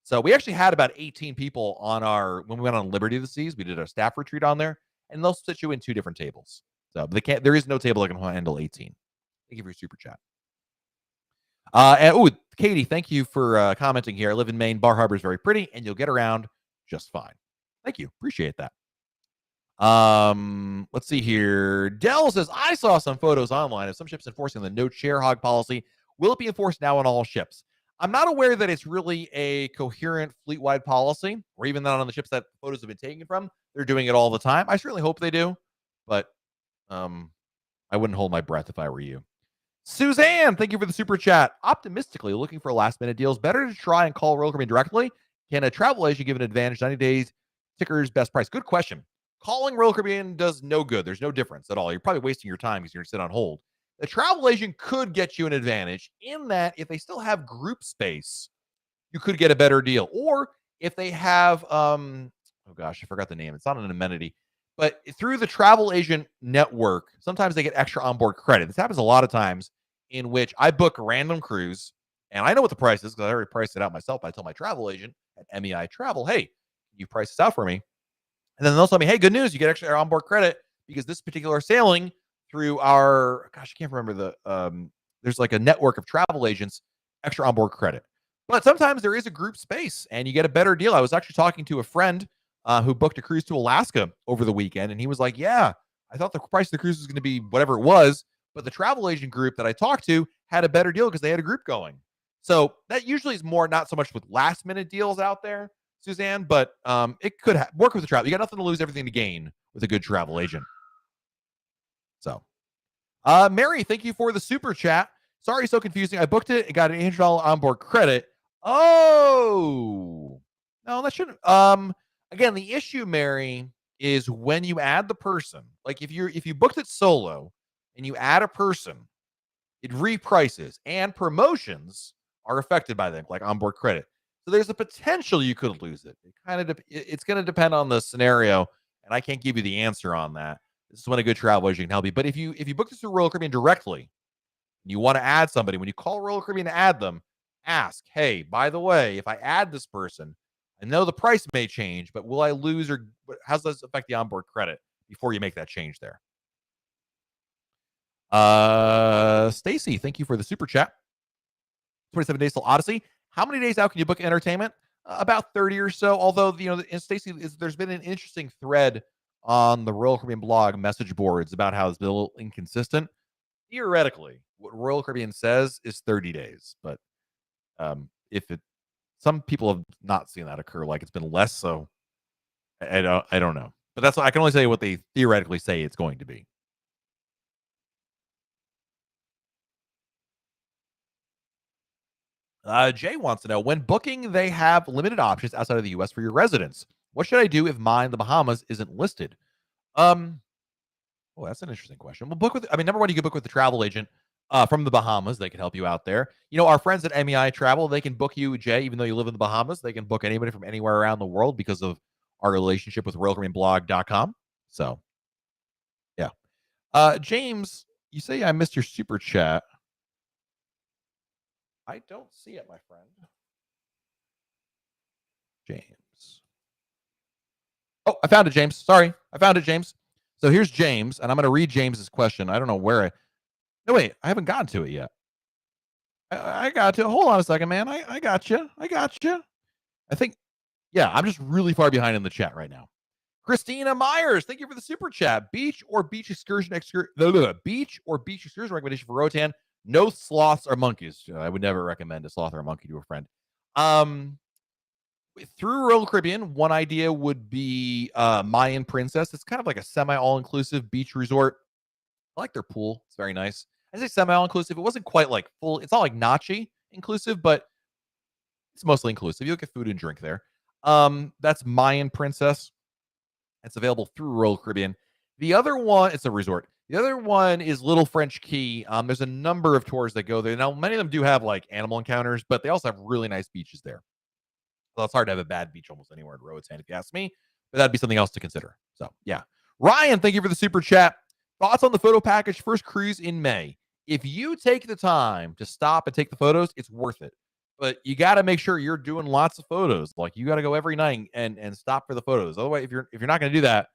so. We actually had about 18 people on when we went on Liberty of the Seas. We did a staff retreat on there, and they'll sit you in 2 different tables. So there is no table that can handle 18. Thank you for your super chat. Katie, thank you for commenting here. I live in Maine. Bar Harbor is very pretty, and you'll get around just fine. Thank you. Appreciate that. Let's see here. Dell says, I saw some photos online of some ships enforcing the no chair hog policy. Will it be enforced now on all ships? I'm not aware that it's really a coherent fleet-wide policy, or even that on the ships that photos have been taken from. They're doing it all the time. I certainly hope they do, but I wouldn't hold my breath if I were you. Suzanne, thank you for the super chat. Optimistically looking for last-minute deals. Better to try and call Royal Caribbean directly. Can a travel agent give an advantage 90 days? Tickers, best price. Good question. Calling Royal Caribbean does no good. There's no difference at all. You're probably wasting your time because you're going to sit on hold. The travel agent could get you an advantage in that if they still have group space, you could get a better deal. Or if they have, oh gosh, I forgot the name. It's not an amenity. But through the travel agent network, sometimes they get extra onboard credit. This happens a lot of times in which I book a random cruise, and I know what the price is because I already priced it out myself. I tell my travel agent at MEI Travel, hey, you price this out for me. And then they'll tell me, hey, good news, you get extra onboard credit because this particular sailing through our, gosh, I can't remember there's like a network of travel agents, extra onboard credit. But sometimes there is a group space and you get a better deal. I was actually talking to a friend who booked a cruise to Alaska over the weekend, and he was like, "Yeah, I thought the price of the cruise was going to be whatever it was, but the travel agent group that I talked to had a better deal because they had a group going." So that usually is more not so much with last minute deals out there, Suzanne, but it could work with the travel. You got nothing to lose, everything to gain with a good travel agent. So, Mary, thank you for the super chat. Sorry, so confusing. I booked it and got an $800 onboard credit. Oh, no, that shouldn't. Again, the issue, Mary, is when you add the person. Like if you booked it solo and you add a person, it reprices, and promotions are affected by them, like onboard credit. So there's a potential you could lose it. It's going to depend on the scenario, and I can't give you the answer on that. This is when a good travel agent can help you. But if you book this through Royal Caribbean directly, you want to add somebody, when you call Royal Caribbean to add them, ask, hey, by the way, if I add this person, I know the price may change, but will I lose, or how does this affect the onboard credit before you make that change there? Stacy, thank you for the super chat. 27 days till Odyssey. How many days out can you book entertainment? About 30 or so. Although, Stacy, there's been an interesting thread on the Royal Caribbean blog message boards about how it's been a little inconsistent. Theoretically, what Royal Caribbean says is 30 days, but if it, some people have not seen that occur, like it's been less. So I don't know, but that's, I can only say what they theoretically say it's going to be. Jay wants to know, when booking, they have limited options outside of the U.S. for your residence. What should I do if mine, the Bahamas, isn't listed? Um, Oh, that's an interesting question. Well, book with, I mean, number one, you can book with the travel agent from the Bahamas. They can help you out there. Our friends at MEI Travel, they can book you, Jay, even though you live in the Bahamas. They can book anybody from anywhere around the world because of our relationship with RoyalCaribbeanBlog.com. So, yeah. James, you say I missed your super chat. I don't see it, my friend. James. Oh, I found it, James. Sorry. I found it, James. So here's James, and I'm going to read James's question. I don't know where I. No, wait. I haven't gotten to it yet. I got to. Hold on a second, man. I got you. I got you. I think, yeah, I'm just really far behind in the chat right now. Christina Myers, thank you for the super chat. Beach or beach excursion recommendation for Rotan. No sloths or monkeys. I would never recommend a sloth or a monkey to a friend. Through Royal Caribbean, one idea would be Mayan Princess. It's kind of like a semi all-inclusive beach resort. I like their pool. It's very nice. I say semi all-inclusive. It wasn't quite like full. It's not like Nachi inclusive, but it's mostly inclusive. You get food and drink there. That's Mayan Princess. It's available through Royal Caribbean. The other one, it's a resort. The other one is Little French Key. There's a number of tours that go there. Now, many of them do have like animal encounters, but they also have really nice beaches there. So it's hard to have a bad beach almost anywhere in Roatan, if you ask me. But that'd be something else to consider. So, yeah. Ryan, thank you for the super chat. Thoughts on the photo package first cruise in May? If you take the time to stop and take the photos, it's worth it. But you got to make sure you're doing lots of photos. Like you got to go every night and stop for the photos. Otherwise, if you're not going to do that,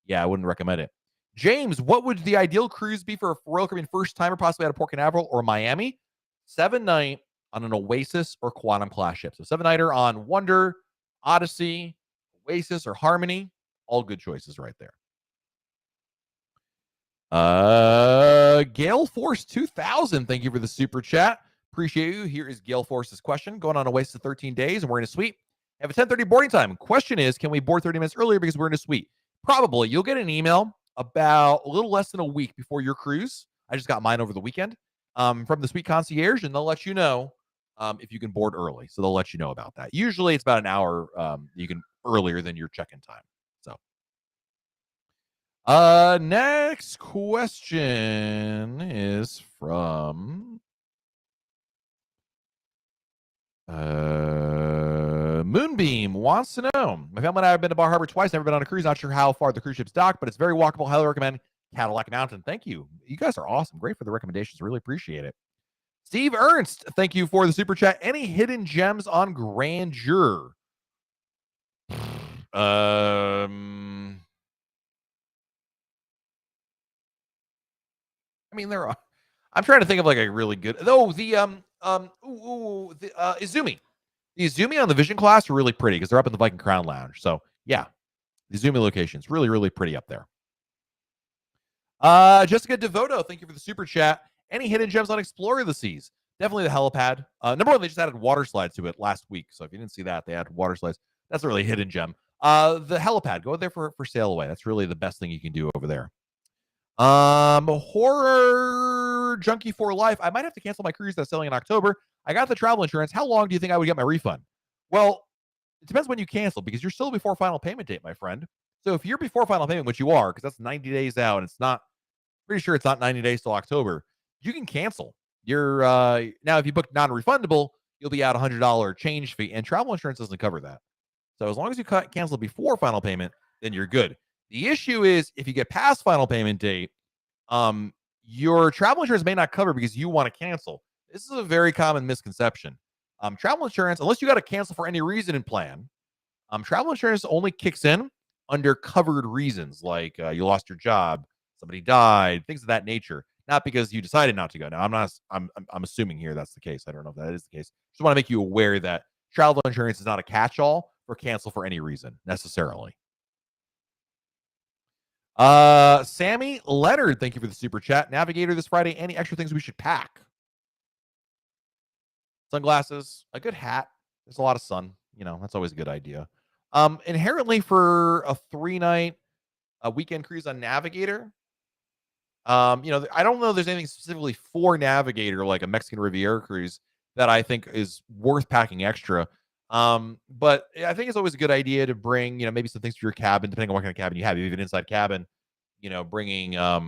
yeah, I wouldn't recommend it. James, what would the ideal cruise be for a Royal Caribbean first timer, possibly out of Port Canaveral or Miami? 7-night on an Oasis or Quantum class ship. So 7-nighter on Wonder, Odyssey, Oasis, or Harmony. All good choices right there. Gale Force 2000, thank you for the super chat. Appreciate you. Here is Gale Force's question. Going on Oasis of 13 days, and we're in a suite. Have a 10:30 boarding time. Question is, can we board 30 minutes earlier because we're in a suite? Probably. You'll get an email about a little less than a week before your cruise. I just got mine over the weekend from the suite concierge, and they'll let you know if you can board early. So they'll let you know about that. Usually it's about an hour you can earlier than your check-in time. So next question is from Moonbeam wants to know. My family and I have been to Bar Harbor twice, never been on a cruise, not sure how far the cruise ship's docked, but it's very walkable. Highly recommend Cadillac Mountain. Thank you. You guys are awesome. Great for the recommendations. Really appreciate it. Steve Ernst, thank you for the super chat. Any hidden gems on Grandeur? I mean, there are. I'm trying to think of like a really good. Oh, the Izumi. The Izumi on the Vision class are really pretty because they're up in the Viking Crown Lounge. So yeah, the Izumi location's really, really pretty up there. Jessica Devoto, thank you for the super chat. Any hidden gems on Explorer of the Seas? Definitely the helipad. Number one, they just added water slides to it last week. So if you didn't see that, they added water slides. That's a really hidden gem. The helipad, go there for sail away. That's really the best thing you can do over there. Horror Junkie for Life. I might have to cancel my cruise that's sailing in October. I got the travel insurance. How long do you think I would get my refund? Well, it depends when you cancel because you're still before final payment date, my friend. So if you're before final payment, which you are, because that's 90 days out, and it's not pretty sure it's not 90 days till October, you can cancel. You're now if you book non-refundable, you'll be out $100 change fee, and travel insurance doesn't cover that. So as long as you cancel before final payment, then you're good. The issue is if you get past final payment date, your travel insurance may not cover because you want to cancel. This is a very common misconception. Travel insurance, unless you got to cancel for any reason in plan, travel insurance only kicks in under covered reasons like you lost your job, somebody died, things of that nature. Not because you decided not to go. Now, I'm assuming here that's the case. I don't know if that is the case. Just want to make you aware that travel insurance is not a catch-all for cancel for any reason necessarily. Sammy Leonard, thank you for the super chat. Navigator this Friday. Any extra things we should pack? Sunglasses, a good hat. There's a lot of sun. That's always a good idea. Inherently for a 3-night weekend cruise on Navigator, I don't know if there's anything specifically for Navigator, like a Mexican Riviera cruise, that I think is worth packing extra. But I think it's always a good idea to bring, maybe some things for your cabin, depending on what kind of cabin you have. If you have an inside cabin, bringing a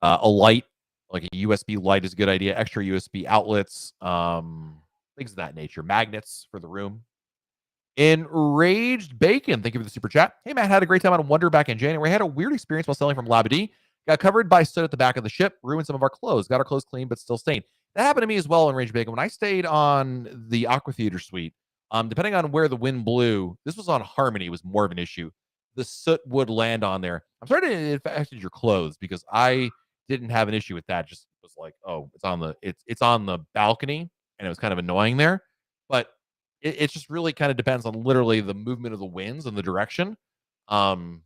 light, like a USB light is a good idea. Extra USB outlets, things of that nature. Magnets for the room. Enraged Bacon, thank you for the super chat. Hey, Matt, had a great time on Wonder back in January. I had a weird experience while sailing from Labadee. Got covered by soot at the back of the ship, ruined some of our clothes. Got our clothes clean, but still stained. That happened to me as well, Enraged Bacon. When I stayed on the Aqua Theater suite, depending on where the wind blew, this was on Harmony, it was more of an issue. The soot would land on there. I'm sorry it affected your clothes because I didn't have an issue with that. Just was like, oh, it's on the balcony, and it was kind of annoying there. But it just really kind of depends on literally the movement of the winds and the direction. So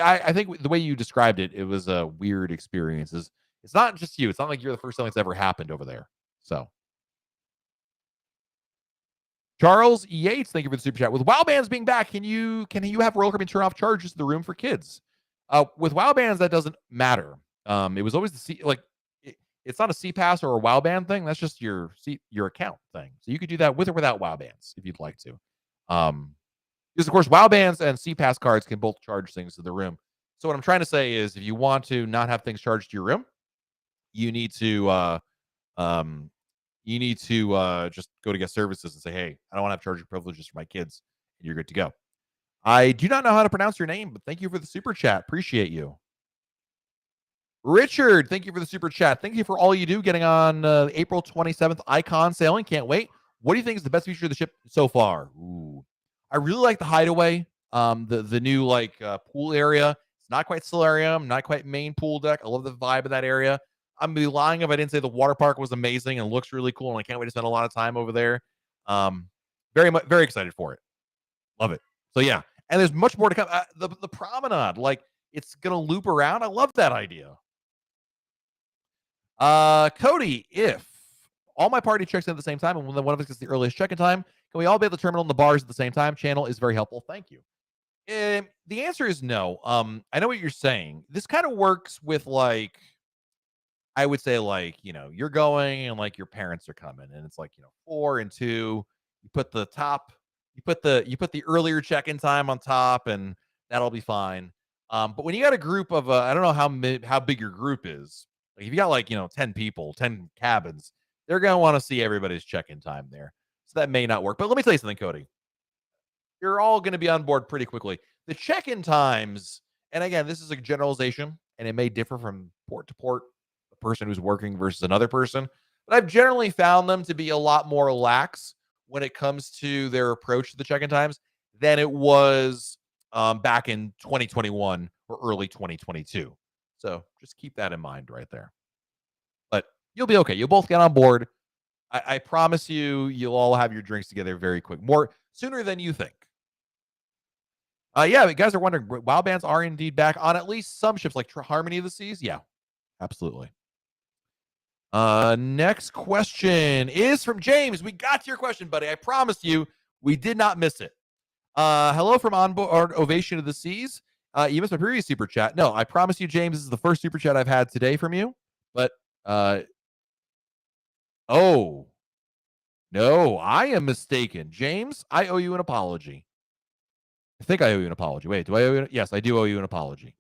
I think the way you described it, it was a weird experience. It's not just you. It's not like you're the first time it's ever happened over there. So Charles Yates, thank you for the super chat. With WoW bands being back, can you have roller coaster turn off charges in the room for kids? With WoW bands, that doesn't matter. It was always it's not a CPass or a WoW band thing. That's just your account thing. So you could do that with or without WoW bands if you'd like to. Because of course, WoW bands and CPass cards can both charge things to the room. So what I'm trying to say is, if you want to not have things charged to your room, you need to just go to guest services and say, hey, I don't want to have charging privileges for my kids, and you're good to go. I do not know how to pronounce your name, but thank you for the super chat. Appreciate you. Richard, thank you for the super chat. Thank you for all you do getting on April 27th Icon sailing. Can't wait. What do you think is the best feature of the ship so far? Ooh, I really like the hideaway. The new pool area. It's not quite Solarium, not quite main pool deck. I love the vibe of that area. I'm be lying if I didn't say the water park was amazing and looks really cool, and I can't wait to spend a lot of time over there. Very excited for it. Love it. So yeah, and there's much more to come. The promenade, it's gonna loop around. I love that idea. Cody, if all my party checks in at the same time and then one of us gets the earliest check-in time, can we all be at the terminal and the bars at the same time? Channel is very helpful. Thank you. The answer is no. I know what you're saying. This kind of works with I would say you're going and your parents are coming and it's 4 and 2. You put the earlier check-in time on top and that'll be fine. But when you got a group of I don't know how big your group is. If you got 10 people, 10 cabins, they're going to want to see everybody's check-in time there. So that may not work. But let me tell you something, Cody. You're all going to be on board pretty quickly. The check-in times, and again, this is a generalization, and it may differ from port to port, a person who's working versus another person. But I've generally found them to be a lot more lax when it comes to their approach to the check-in times than it was back in 2021 or early 2022. So just keep that in mind right there. But you'll be okay. You'll both get on board. I promise you, you'll all have your drinks together very quick, more sooner than you think. Yeah, you guys are wondering, WoW bands are indeed back on at least some ships, like Harmony of the Seas. Yeah, absolutely. Next question is from James. We got to your question, buddy. I promised you we did not miss it. Hello from Onboard Ovation of the Seas. You missed my previous super chat. No, I promise you, James, this is the first super chat I've had today from you. But oh no, I am mistaken. James, I owe you an apology. I think I owe you an apology. Wait, do I owe you? Yes, I do owe you an apology.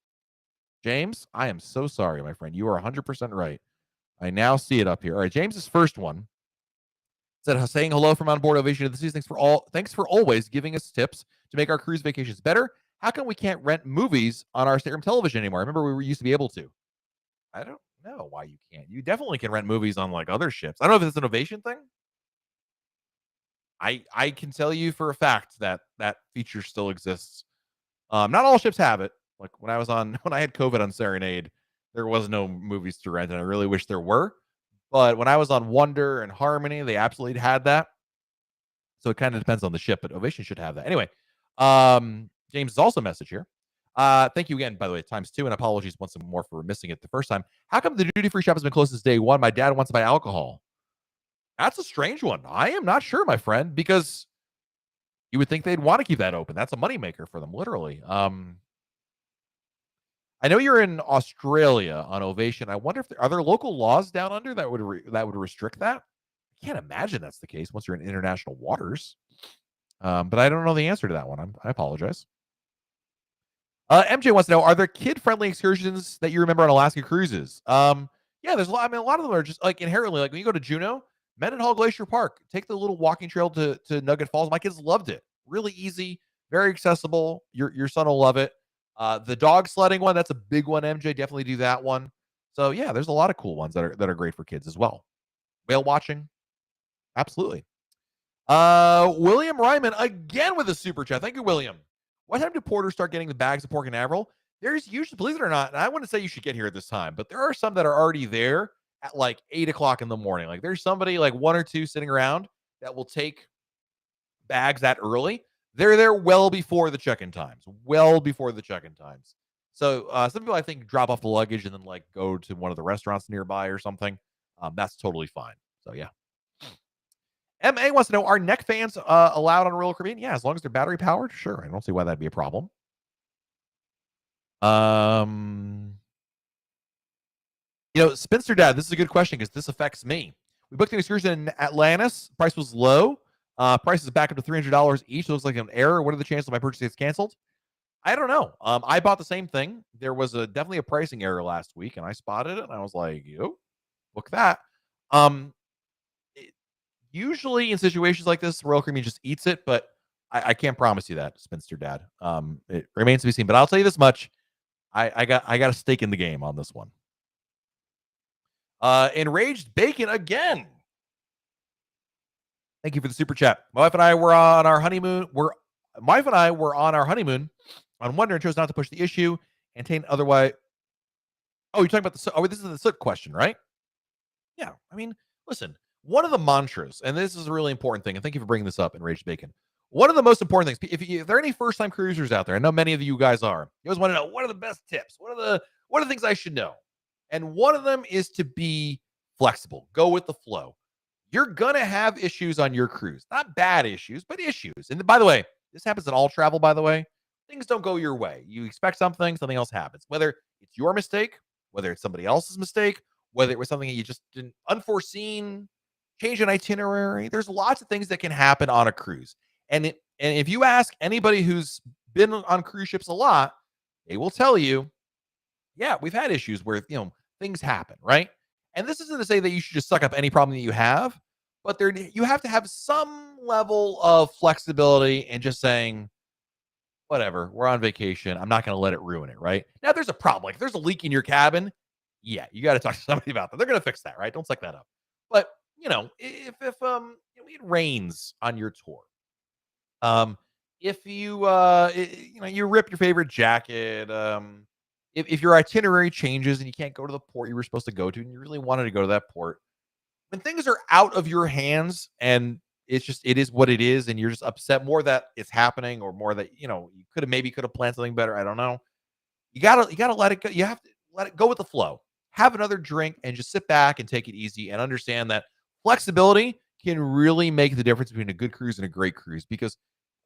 James, I am so sorry, my friend. You are 100% right. I now see it up here. All right, James's first one said, saying hello from Onboard Ovation of the Seas. Thanks for always giving us tips to make our cruise vacations better. How come we can't rent movies on our stateroom television anymore? I remember we used to be able to. I don't know why you can't. You definitely can rent movies on like other ships. I don't know if it's an Ovation thing. I can tell you for a fact that that feature still exists. Not all ships have it. Like when I had COVID on Serenade, there was no movies to rent, and I really wish there were. But when I was on Wonder and Harmony, they absolutely had that. So it kind of depends on the ship, but Ovation should have that. Anyway, James is also a message here. Thank you again, by the way, times 2, and apologies once more for missing it the first time. How come the duty-free shop has been closed since day 1? My dad wants to buy alcohol. That's a strange one. I am not sure, my friend, because you would think they'd want to keep that open. That's a moneymaker for them, literally. I know you're in Australia on Ovation. I wonder if are there local laws down under that would restrict that. I can't imagine that's the case once you're in international waters. But I don't know the answer to that one. I apologize. MJ wants to know: are there kid-friendly excursions that you remember on Alaska cruises? Yeah, there's a lot. I mean, a lot of them are just like inherently like when you go to Juneau, Mendenhall Glacier Park, take the little walking trail to Nugget Falls. My kids loved it. Really easy, very accessible. Your son will love it. The dog sledding one, that's a big one. MJ, definitely do that one. So yeah, there's a lot of cool ones that are great for kids as well. Whale watching, absolutely. William Ryman again with a super chat. Thank you, William. What time do porters start getting the bags of pork and Avril? There's usually, believe it or not, and I wouldn't say you should get here at this time, but there are some that are already there at like 8 o'clock in the morning. Like there's somebody like one or two sitting around that will take bags that early. They're there well before the check-in times. Well before the check-in times. So some people I think drop off the luggage and then like go to one of the restaurants nearby or something. That's totally fine. So yeah. MA wants to know, are neck fans allowed on Royal Caribbean? Yeah, as long as they're battery powered, sure. I don't see why that'd be a problem. Spinster Dad, this is a good question because this affects me. We booked an excursion in Atlantis. Price was low. Price is back up to $300 each. So it looks like an error. What are the chances of my purchase gets canceled? I don't know. I bought the same thing. There was definitely a pricing error last week, and I spotted it, and I was like, yo, book that. Usually in situations like this, Royal Caribbean just eats it, but I can't promise you that, Spinster Dad. It remains to be seen. But I'll tell you this much: I got a stake in the game on this one. Enraged Bacon again. Thank you for the super chat. My wife and I were on our honeymoon. On Wonder and chose not to push the issue and taint otherwise. Oh, you're talking about the. Oh, this is the soot question, right? Yeah. I mean, listen. One of the mantras, and this is a really important thing, and thank you for bringing this up, Enraged Bacon. One of the most important things, if there are any first-time cruisers out there, I know many of you guys are. You always want to know what are the best tips, what are the things I should know, and one of them is to be flexible, go with the flow. You're gonna have issues on your cruise, not bad issues, but issues. And by the way, this happens in all travel. By the way, things don't go your way. You expect something else happens. Whether it's your mistake, whether it's somebody else's mistake, whether it was something that you just didn't unforeseen. Change an itinerary. There's lots of things that can happen on a cruise. And if you ask anybody who's been on cruise ships a lot, they will tell you, yeah, we've had issues where, things happen, right? And this isn't to say that you should just suck up any problem that you have, but you have to have some level of flexibility and just saying, whatever, we're on vacation. I'm not going to let it ruin it, right? Now, if there's a problem, like if there's a leak in your cabin, yeah, you got to talk to somebody about that. They're going to fix that, right? Don't suck that up. But if it rains on your tour, if you you rip your favorite jacket, if your itinerary changes and you can't go to the port you were supposed to go to and you really wanted to go to that port, when things are out of your hands and it is what it is, and you're just upset more that it's happening or more that you could have planned something better. I don't know. You gotta let it go. You have to let it go with the flow. Have another drink and just sit back and take it easy and understand that flexibility can really make the difference between a good cruise and a great cruise because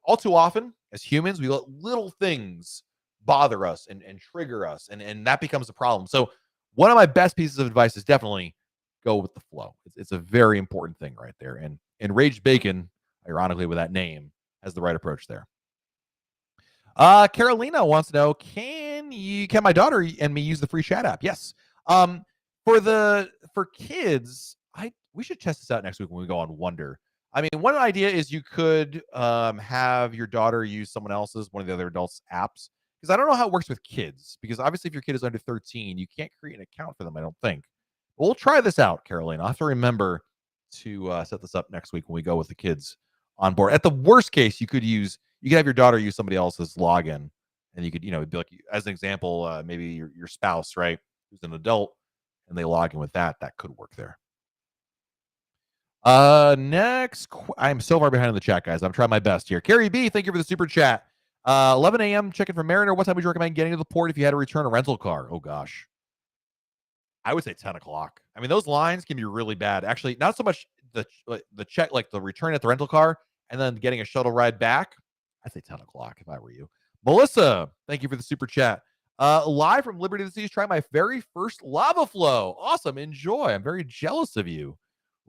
all too often as humans we let little things bother us and trigger us and that becomes a problem. So one of my best pieces of advice is definitely go with the flow. It's a very important thing right there. And Enraged Bacon, ironically with that name, has the right approach there. Carolina wants to know, can my daughter and me use the free chat app? Yes. Um, for kids, we should test this out next week when we go on Wonder. I mean, one idea is you could have your daughter use someone else's, one of the other adults' apps. Because I don't know how it works with kids. Because obviously, if your kid is under 13, you can't create an account for them, I don't think. We'll try this out, Carolina. I'll have to remember to set this up next week when we go with the kids on board. At the worst case, you could have your daughter use somebody else's login, and you could, be like, as an example, maybe your spouse, right, who's an adult, and they log in with that. That could work there. Next, I'm so far behind in the chat, guys. I'm trying my best here. Carrie B, thank you for the super chat. 11 a.m. checking for Mariner. What time would you recommend getting to the port if you had to return a rental car? Oh gosh, I would say 10 o'clock. I mean, those lines can be really bad. Actually, not so much the check, like the return at the rental car, and then getting a shuttle ride back. I'd say 10 o'clock if I were you. Melissa, thank you for the super chat. Live from Liberty of the Seas, try my very first lava flow. Awesome. Enjoy. I'm very jealous of you.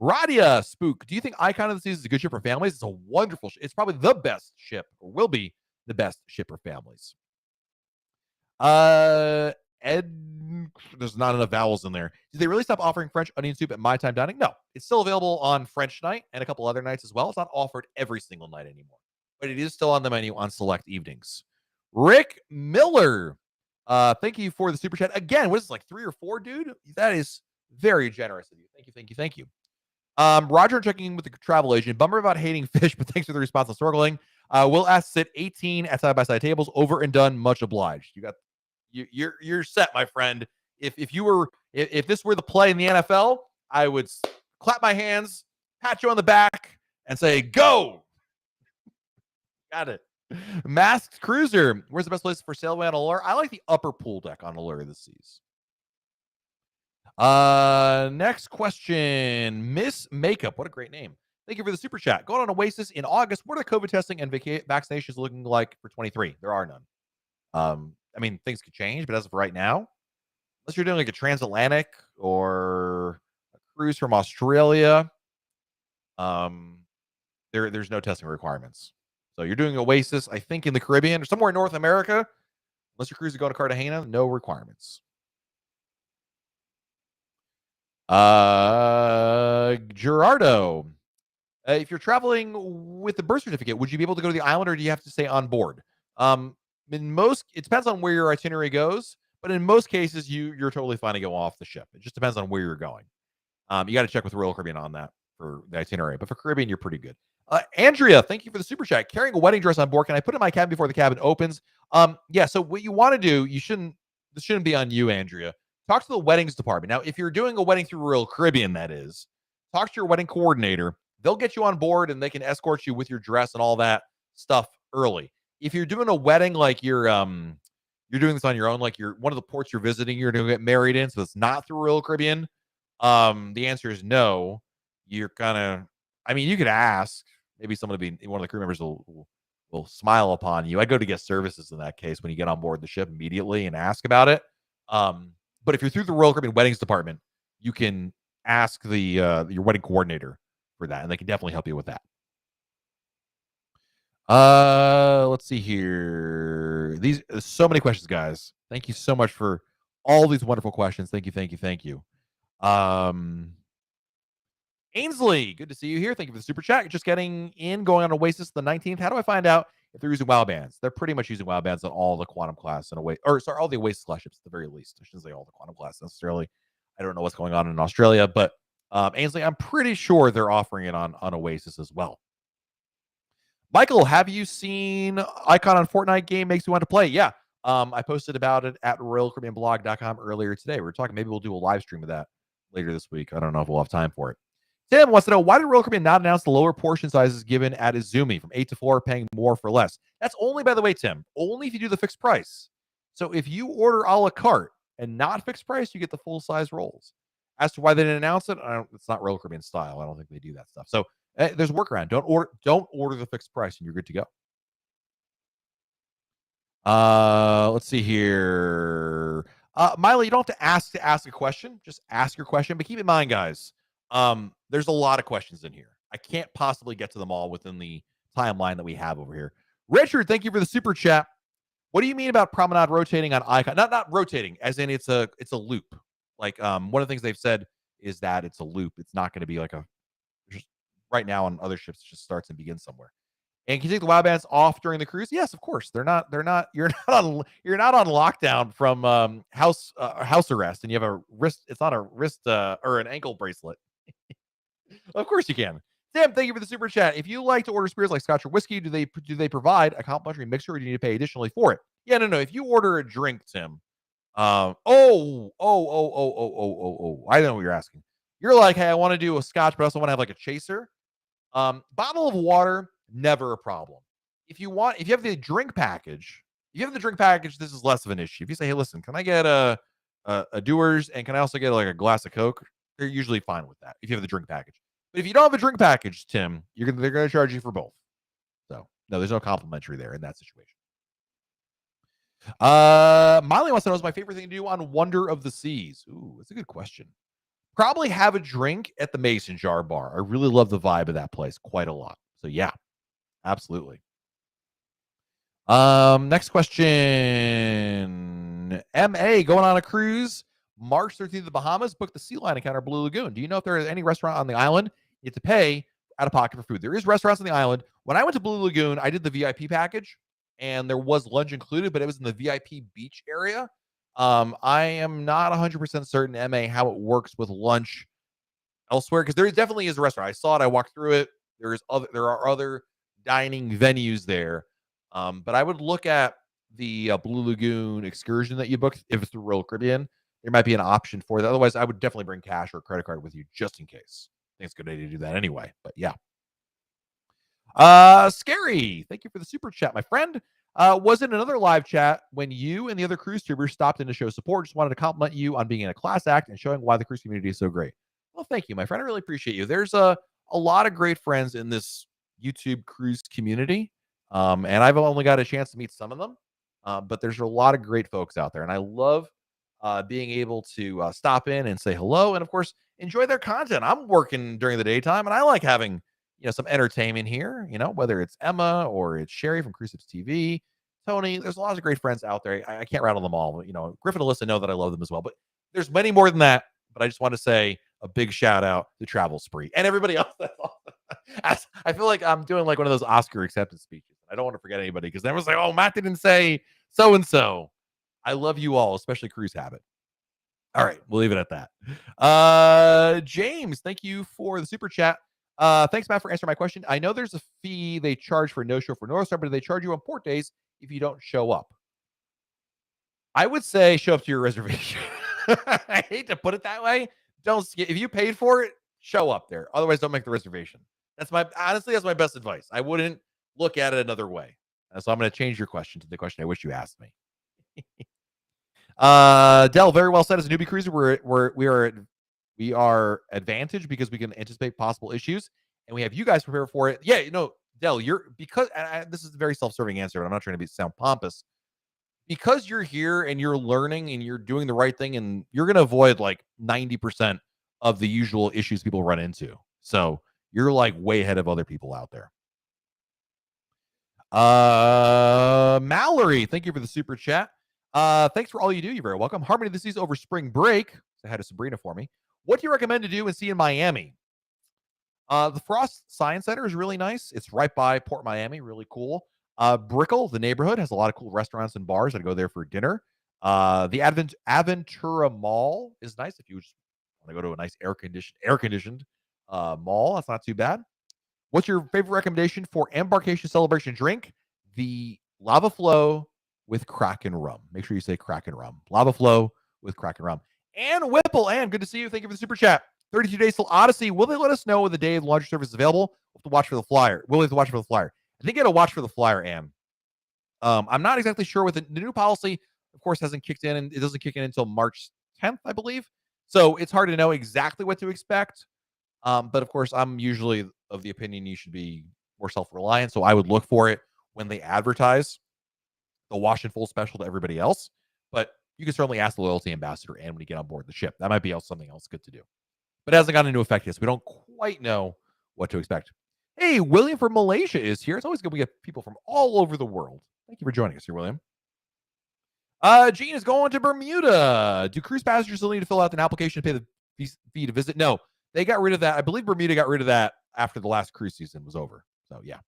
Radia Spook, do you think Icon of the Seas is a good ship for families? It's a wonderful ship. It's probably the best ship, or will be the best ship for families. There's not enough vowels in there. Did they really stop offering French onion soup at My Time Dining? No, it's still available on French night and a couple other nights as well. It's not offered every single night anymore, but it is still on the menu on select evenings. Rick Miller, thank you for the super chat. Again, what is this, like 3 or 4, dude? That is very generous of you. Thank you. Roger checking in with the travel agent. Bummer about hating fish, but thanks for the response on snorkeling. We'll ask sit 18 at side-by-side tables. Over and done. Much obliged. You're set, my friend. If this were the play in the NFL, I would clap my hands, pat you on the back, and say, go. Got it. Masked Cruiser. Where's the best place for sailaway on Allure? I like the upper pool deck on Allure of the Seas. Next question. Miss Makeup. What a great name. Thank you for the super chat. Going on Oasis in August. What are the COVID testing and vaccinations looking like for 23? There are none. I mean, things could change, but as of right now, unless you're doing like a transatlantic or a cruise from Australia, there's no testing requirements. So you're doing Oasis, I think, in the Caribbean or somewhere in North America. Unless you're cruising going to Cartagena, no requirements. Gerardo, if you're traveling with the birth certificate, would you be able to go to the island, or do you have to stay on board? It depends on where your itinerary goes, but in most cases, you're totally fine to go off the ship. It just depends on where you're going. You got to check with Royal Caribbean on that for the itinerary, but for Caribbean, you're pretty good. Andrea, thank you for the super chat. Carrying a wedding dress on board, can I put it in my cabin before the cabin opens? Yeah. So what you want to do, this shouldn't be on you, Andrea. Talk to the weddings department. Now, if you're doing a wedding through Royal Caribbean, that is, talk to your wedding coordinator. They'll get you on board and they can escort you with your dress and all that stuff early. If you're doing a wedding like you're doing this on your own, like you're one of the ports you're visiting, you're going to get married in, so it's not through Royal Caribbean. The answer is no. You're you could ask. Maybe someone to be one of the crew members will smile upon you. I go to guest services in that case when you get on board the ship immediately and ask about it. But if you're through the Royal Caribbean Weddings Department, you can ask your wedding coordinator for that, and they can definitely help you with that. Let's see here. These so many questions, guys. Thank you so much for all these wonderful questions. Thank you. Ainsley, good to see you here. Thank you for the super chat. Just getting in, going on Oasis the 19th. How do I find out if they're using WoW bands? They're pretty much using WoW bands on all the Quantum class and all the Oasis class ships at the very least. I shouldn't say all the Quantum class necessarily. I don't know what's going on in Australia, but Ainsley, I'm pretty sure they're offering it on Oasis as well. Michael, have you seen Icon on Fortnite game makes you want to play? Yeah. I posted about it at RoyalCaribbeanBlog.com earlier today. We were talking, maybe we'll do a live stream of that later this week. I don't know if we'll have time for it. Tim wants to know, why did Royal Caribbean not announce the lower portion sizes given at Izumi from 8 to 4, paying more for less? That's only, by the way, Tim, only if you do the fixed price. So if you order a la carte and not fixed price, you get the full size rolls. As to why they didn't announce it, it's not Royal Caribbean style. I don't think they do that stuff. So there's a workaround. Don't order the fixed price, and you're good to go. Let's see here. Miley, you don't have to ask a question. Just ask your question. But keep in mind, guys, there's a lot of questions in here. I can't possibly get to them all within the timeline that we have over here. Richard, thank you for the super chat. What do you mean about Promenade rotating on icon? Not rotating, as in it's a loop. Like one of the things they've said is that it's a loop. It's not going to be like just right now on other ships. It just starts and begins somewhere. And can you take the WoW bands off during the cruise? Yes, of course. You're not on lockdown from house arrest, and you have a wrist. It's not a wrist or an ankle bracelet. Of course you can. Sam, thank you for the super chat. If you like to order spirits like Scotch or whiskey, do they provide a complimentary mixer, or do you need to pay additionally for it? Yeah, no. If you order a drink, Tim, I know what you're asking. You're like, hey, I want to do a Scotch, but I also want to have like a chaser. Bottle of water, never a problem. If you have the drink package, this is less of an issue. If you say, hey, listen, can I get a Dewar's, and can I also get like a glass of Coke? They're usually fine with that if you have the drink package. But if you don't have a drink package, Tim, they're going to charge you for both. So no, there's no complimentary there in that situation. Miley wants to know, what's my favorite thing to do on Wonder of the Seas? Ooh, that's a good question. Probably have a drink at the Mason Jar Bar. I really love the vibe of that place quite a lot. So yeah, absolutely. Next question. MA going on a cruise March 13th to the Bahamas. Book the Sea Lion encounter Blue Lagoon. Do you know if there is any restaurant on the island you have to pay out of pocket for food? There is restaurants on the island. When I went to Blue Lagoon, I did the VIP package, and there was lunch included, but it was in the VIP beach area. I am not 100% certain, MA, how it works with lunch elsewhere, because there definitely is a restaurant. I saw it. I walked through it. There are other dining venues there. But I would look at the Blue Lagoon excursion that you booked. If it's the Royal Caribbean, there might be an option for that. Otherwise, I would definitely bring cash or credit card with you just in case. I think it's a good idea to do that anyway. But yeah. Scary, thank you for the super chat, my friend. Was in another live chat when you and the other cruise tubers stopped in to show support. Just wanted to compliment you on being in a class act and showing why the cruise community is so great. Well, thank you, my friend. I really appreciate you. There's a lot of great friends in this YouTube cruise community. And I've only got a chance to meet some of them. But there's a lot of great folks out there. And I love being able to stop in and say hello. And of course, enjoy their content. I'm working during the daytime, and I like having some entertainment here, whether it's Emma or it's Sherry from Cruise Ships TV, Tony. There's a lot of great friends out there. I can't rattle them all. Griffin and Alyssa know that I love them as well, but there's many more than that. But I just want to say a big shout out to Travel Spree and everybody else. I feel like I'm doing like one of those Oscar acceptance speeches. I don't want to forget anybody, because everyone's like, oh, Matt didn't say so-and-so. I love you all, especially Cruise Habit. All right, we'll leave it at that. James, thank you for the super chat. Thanks, Matt, for answering my question. I know there's a fee they charge for no show for North Star, but do they charge you on port days if you don't show up? I would say show up to your reservation. I hate to put it that way. If you paid for it, show up there. Otherwise, don't make the reservation. That's my best advice. I wouldn't look at it another way. So I'm going to change your question to the question I wish you asked me. Dell, very well said. As a newbie cruiser, we are advantaged because we can anticipate possible issues, and we have you guys prepare for it. Yeah, Dell, this is a very self-serving answer, but I'm not trying to sound pompous. Because you're here and you're learning and you're doing the right thing, and you're going to avoid like 90% of the usual issues people run into. So you're like way ahead of other people out there. Mallory, thank you for the super chat. Thanks for all you do. You're very welcome. Harmony of the Seas over spring break. So I had a Sabrina for me. What do you recommend to do and see in Miami? The Frost Science Center is really nice. It's right by Port Miami. Really cool. Brickell, the neighborhood, has a lot of cool restaurants and bars. I'd go there for dinner. The Aventura Mall is nice if you just want to go to a nice air-conditioned mall. That's not too bad. What's your favorite recommendation for embarkation celebration drink? The Lava Flow with Kraken rum. Make sure you say Kraken rum. Lava Flow with Kraken rum. And Whipple, and good to see you. Thank you for the super chat. 32 days till Odyssey. Will they let us know when the day of the launch service is available? We'll have to watch for the flyer. We'll have to watch for the flyer. I think you got to watch for the flyer, Am. I'm not exactly sure with the new policy, of course, hasn't kicked in, and it doesn't kick in until March 10th, I believe. So it's hard to know exactly what to expect. But of course, I'm usually of the opinion you should be more self-reliant. So I would look for it when they advertise the wash and full special to everybody else. But you can certainly ask the loyalty ambassador and when you get on board the ship. That might be something else good to do. But it hasn't gone into effect yet, so we don't quite know what to expect. Hey, William from Malaysia is here. It's always good we get people from all over the world. Thank you for joining us here, William. Gene is going to Bermuda. Do cruise passengers still need to fill out an application to pay the fee to visit? No, they got rid of that. I believe Bermuda got rid of that after the last cruise season was over. So yeah.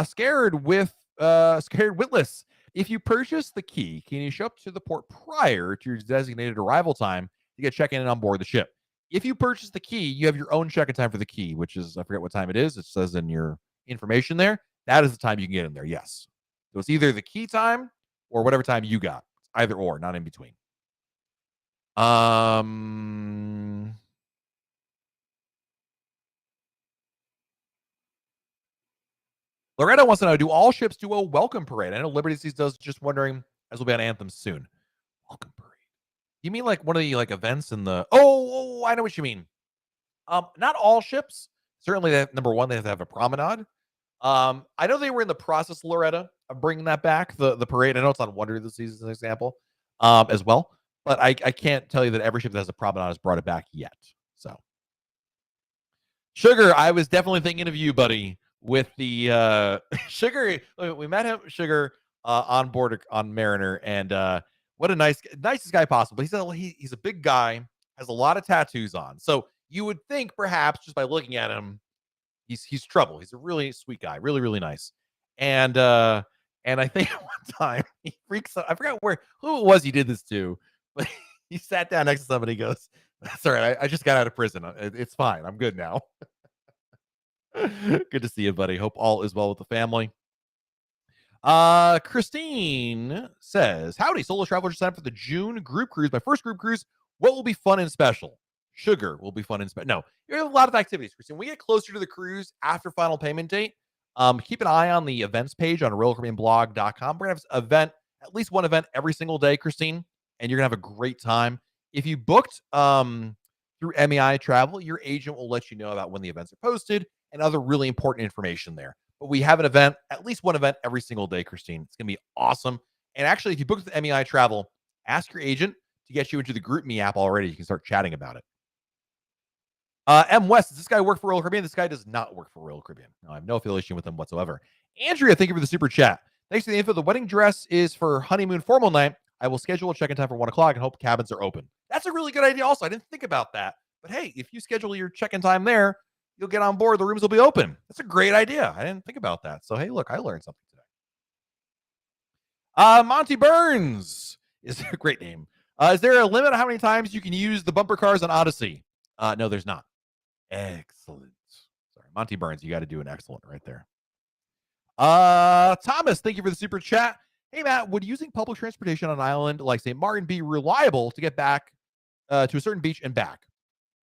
Scared Witless. If you purchase the key, can you show up to the port prior to your designated arrival time to get check-in and on board the ship? If you purchase the key, you have your own check-in time for the key, which is, I forget what time it is. It says in your information there. That is the time you can get in there. Yes. So it's either the key time or whatever time you got. It's either or, not in between. Loretta wants to know, do all ships do a welcome parade? I know Liberty Seas does, just wondering, as we'll be on Anthem soon. Welcome parade. You mean like one of the like events in the I know what you mean. Not all ships. Certainly that number one, they have to have a promenade. I know they were in the process, Loretta, of bringing that back, the parade. I know it's on Wonder of the Seas as an example, as well. But I can't tell you that every ship that has a promenade has brought it back yet. So Sugar, I was definitely thinking of you, buddy, with the Sugar. We met him, Sugar, on board on Mariner, and what a nicest guy possible. He's a big guy, has a lot of tattoos on. So you would think perhaps just by looking at him, he's trouble. He's a really sweet guy, really, really nice. And I think one time he freaks out. I forgot who it was he did this to, but he sat down next to somebody. He goes, "That's all right. I just got out of prison. It's fine. I'm good now." Good to see you, buddy. Hope all is well with the family. Christine says, "Howdy, solo travelers, signed up for the June group cruise. My first group cruise. What will be fun and special? Sugar will be fun and special. No, you have a lot of activities, Christine. When we get closer to the cruise after final payment date, keep an eye on the events page on RoyalCaribbeanBlog.com. We're gonna have at least one event every single day, Christine, and you're gonna have a great time. If you booked through MEI Travel, your agent will let you know about when the events are posted and other really important information there. But we have at least one event every single day, Christine. It's going to be awesome. And actually, if you book with MEI Travel, ask your agent to get you into the GroupMe app already. You can start chatting about it. M. West, does this guy work for Royal Caribbean? This guy does not work for Royal Caribbean. No, I have no affiliation with them whatsoever. Andrea, thank you for the super chat. Thanks for the info. The wedding dress is for honeymoon formal night. I will schedule a check-in time for 1 o'clock and hope cabins are open. That's a really good idea also. I didn't think about that. But hey, if you schedule your check-in time there, you'll get on board. The rooms will be open. That's a great idea. I didn't think about that. So, hey, look, I learned something today. Monty Burns is a great name. Is there a limit on how many times you can use the bumper cars on Odyssey? No, there's not. Excellent. Sorry, Monty Burns, you got to do an excellent right there. Thomas, thank you for the super chat. Hey, Matt, would using public transportation on an island like St. Martin be reliable to get back to a certain beach and back?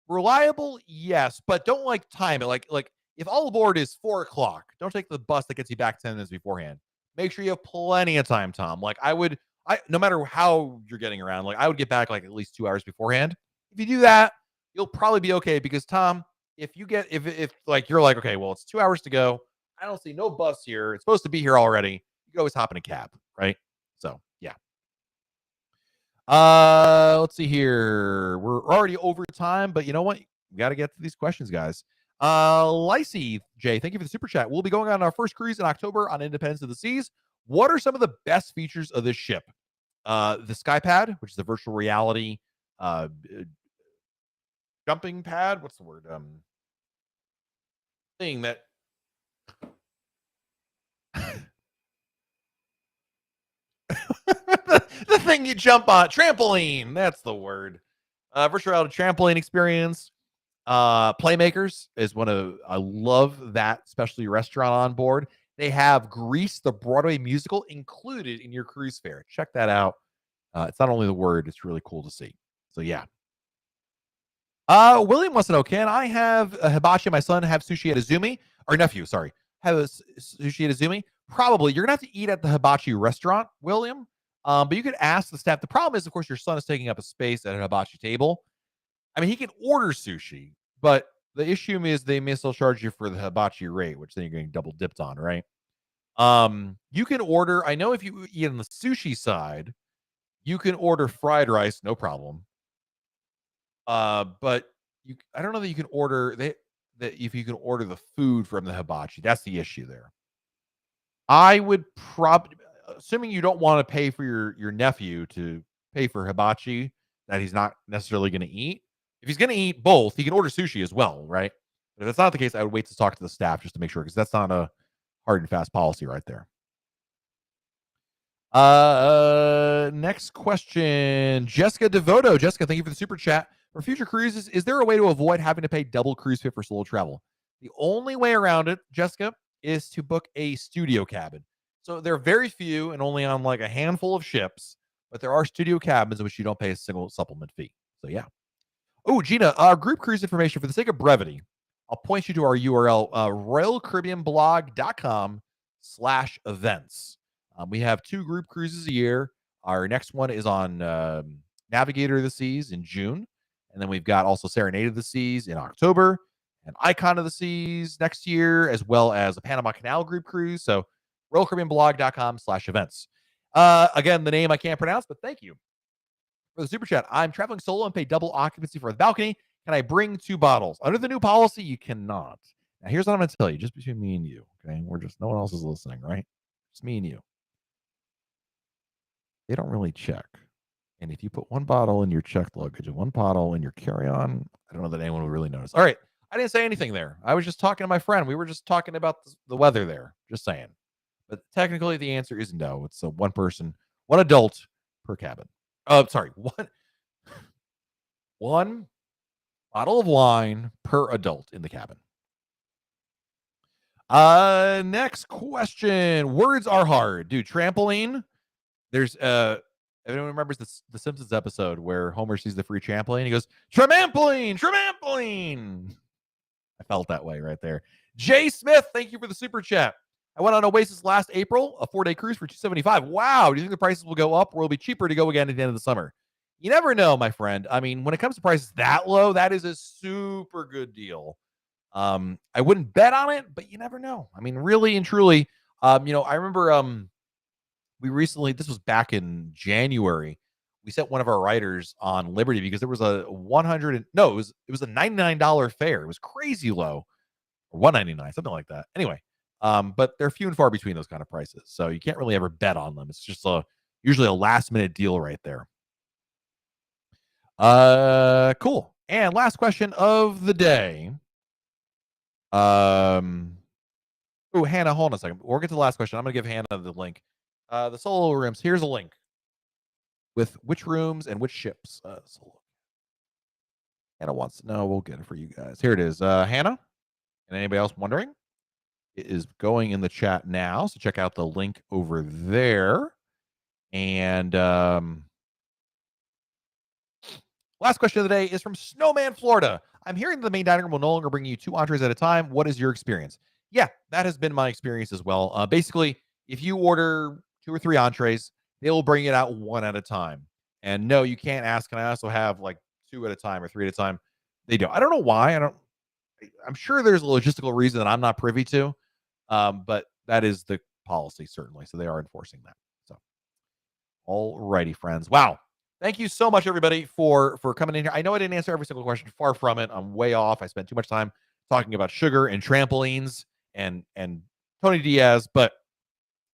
Reliable, yes, but don't time it. Like if all aboard is 4 o'clock, don't take the bus that gets you back 10 minutes beforehand. Make sure you have plenty of time, Tom. No matter how you're getting around, I would get back at least 2 hours beforehand. If you do that, you'll probably be okay because Tom, if you're okay, well, it's 2 hours to go. I don't see no bus here. It's supposed to be here already. You can always hop in a cab, right? So yeah. Let's see here. We're already over time, but you know what? We got to get to these questions, guys. Lacey J, thank you for the super chat. We'll be going on our first cruise in October on Independence of the Seas. What are some of the best features of this ship? The SkyPad, which is the virtual reality jumping pad. What's the word? Thing that the thing you jump on. Trampoline. That's the word. Virtual reality trampoline experience. Playmakers is I love that specialty restaurant on board. They have Grease, the Broadway musical, included in your cruise fare. Check that out. It's not only the word, it's really cool to see. So yeah. William wants to know, can I have a hibachi? My son have sushi at Izumi, or nephew, sorry, have a sushi at Izumi? Probably. You're gonna have to eat at the hibachi restaurant, William. But you could ask the staff. The problem is, of course, your son is taking up a space at a hibachi table. I mean, he can order sushi, but the issue is they may still charge you for the hibachi rate, which then you're getting double dipped on, right? You can order. I know if you eat on the sushi side, you can order fried rice, no problem. But I don't know that you can order that if you can order the food from the hibachi. That's the issue there. I would probably, assuming you don't want to pay for your nephew to pay for hibachi that he's not necessarily going to eat. If he's going to eat both, he can order sushi as well, right? But if that's not the case, I would wait to talk to the staff just to make sure, because that's not a hard and fast policy right there. Next question, Jessica Devoto. Jessica, thank you for the super chat. For future cruises, is there a way to avoid having to pay double cruise fee for solo travel? The only way around it, Jessica, is to book a studio cabin. So there are very few and only on like a handful of ships, but there are studio cabins in which you don't pay a single supplement fee. So yeah. Oh, Gina, group cruise information for the sake of brevity. I'll point you to our URL, RoyalCaribbeanBlog.com/events. We have 2 group cruises a year. Our next one is on Navigator of the Seas in June. And then we've got also Serenade of the Seas in October and Icon of the Seas next year, as well as a Panama Canal group cruise. So RoyalCaribbeanBlog.com/events. Again, the name I can't pronounce, but thank you for the super chat. I'm traveling solo and pay double occupancy for the balcony. Can I bring 2 bottles? Under the new policy, you cannot. Now, here's what I'm going to tell you, just between me and you. Okay, we're just, no one else is listening, right? Just me and you. They don't really check. And if you put 1 bottle in your checked luggage and 1 bottle in your carry-on, I don't know that anyone would really notice. All right, I didn't say anything there. I was just talking to my friend. We were just talking about the weather there. Just saying. But technically, the answer is no. It's a 1 person, 1 adult per cabin. Oh, sorry, one bottle of wine per adult in the cabin. Next question. Words are hard. Dude, trampoline. There's everyone remembers the Simpsons episode where Homer sees the free trampoline. He goes, trampoline, trampoline. I felt that way right there. Jay Smith, thank you for the super chat. I went on Oasis last April, a 4-day cruise for $275. Wow. Do you think the prices will go up or will it be cheaper to go again at the end of the summer? You never know, my friend. I mean, when it comes to prices that low, that is a super good deal. I wouldn't bet on it, but you never know. I mean, really and truly, I remember we recently, this was back in January, we sent one of our writers on Liberty because there was a it was a $99 fare. It was crazy low, or $199, something like that. Anyway, but they're few and far between those kind of prices, so you can't really ever bet on them. It's just usually a last minute deal right there. Cool. And last question of the day. Oh, Hannah, hold on a second. We'll get to the last question. I'm gonna give Hannah the link. The solo rooms. Here's a link with which rooms and which ships. Solo. Hannah wants to know. We'll get it for you guys. Here it is. Hannah, and anybody else wondering? It is going in the chat now. So check out the link over there. And last question of the day is from Snowman, Florida. I'm hearing the main dining room will no longer bring you 2 entrees at a time. What is your experience? Yeah, that has been my experience as well. Basically, if you order 2 or 3 entrees, they will bring it out 1 at a time. And no, you can't ask, can I also have like 2 at a time or 3 at a time? They don't. I don't know why. I'm sure there's a logistical reason that I'm not privy to. But that is the policy, certainly. So they are enforcing that. So, all righty, friends. Wow. Thank you so much, everybody, for coming in here. I know I didn't answer every single question. Far from it. I'm way off. I spent too much time talking about sugar and trampolines and Tony Diaz, but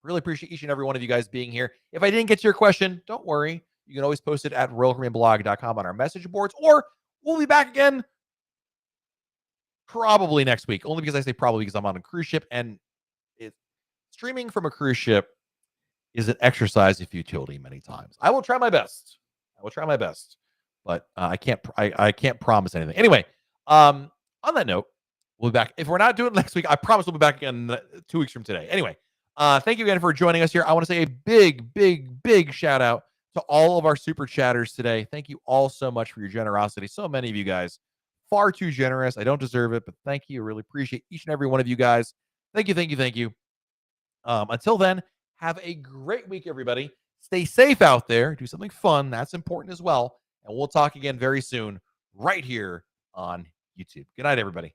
really appreciate each and every one of you guys being here. If I didn't get to your question, don't worry. You can always post it at RoyalCaribbeanBlog.com on our message boards, or we'll be back again probably next week. Only because I say probably because I'm on a cruise ship, and streaming from a cruise ship is an exercise in futility many times. I will try my best. But I can't promise anything. Anyway, on that note, we'll be back. If we're not doing it next week, I promise we'll be back again 2 weeks from today. Anyway, thank you again for joining us here. I want to say a big shout out to all of our super chatters today. Thank you all so much for your generosity. So many of you guys far too generous. I don't deserve it, but thank you. I really appreciate each and every one of you guys. Thank you, thank you, thank you. Until then, have a great week, everybody. Stay safe out there. Do something fun. That's important as well. And we'll talk again very soon, right here on YouTube. Good night, everybody.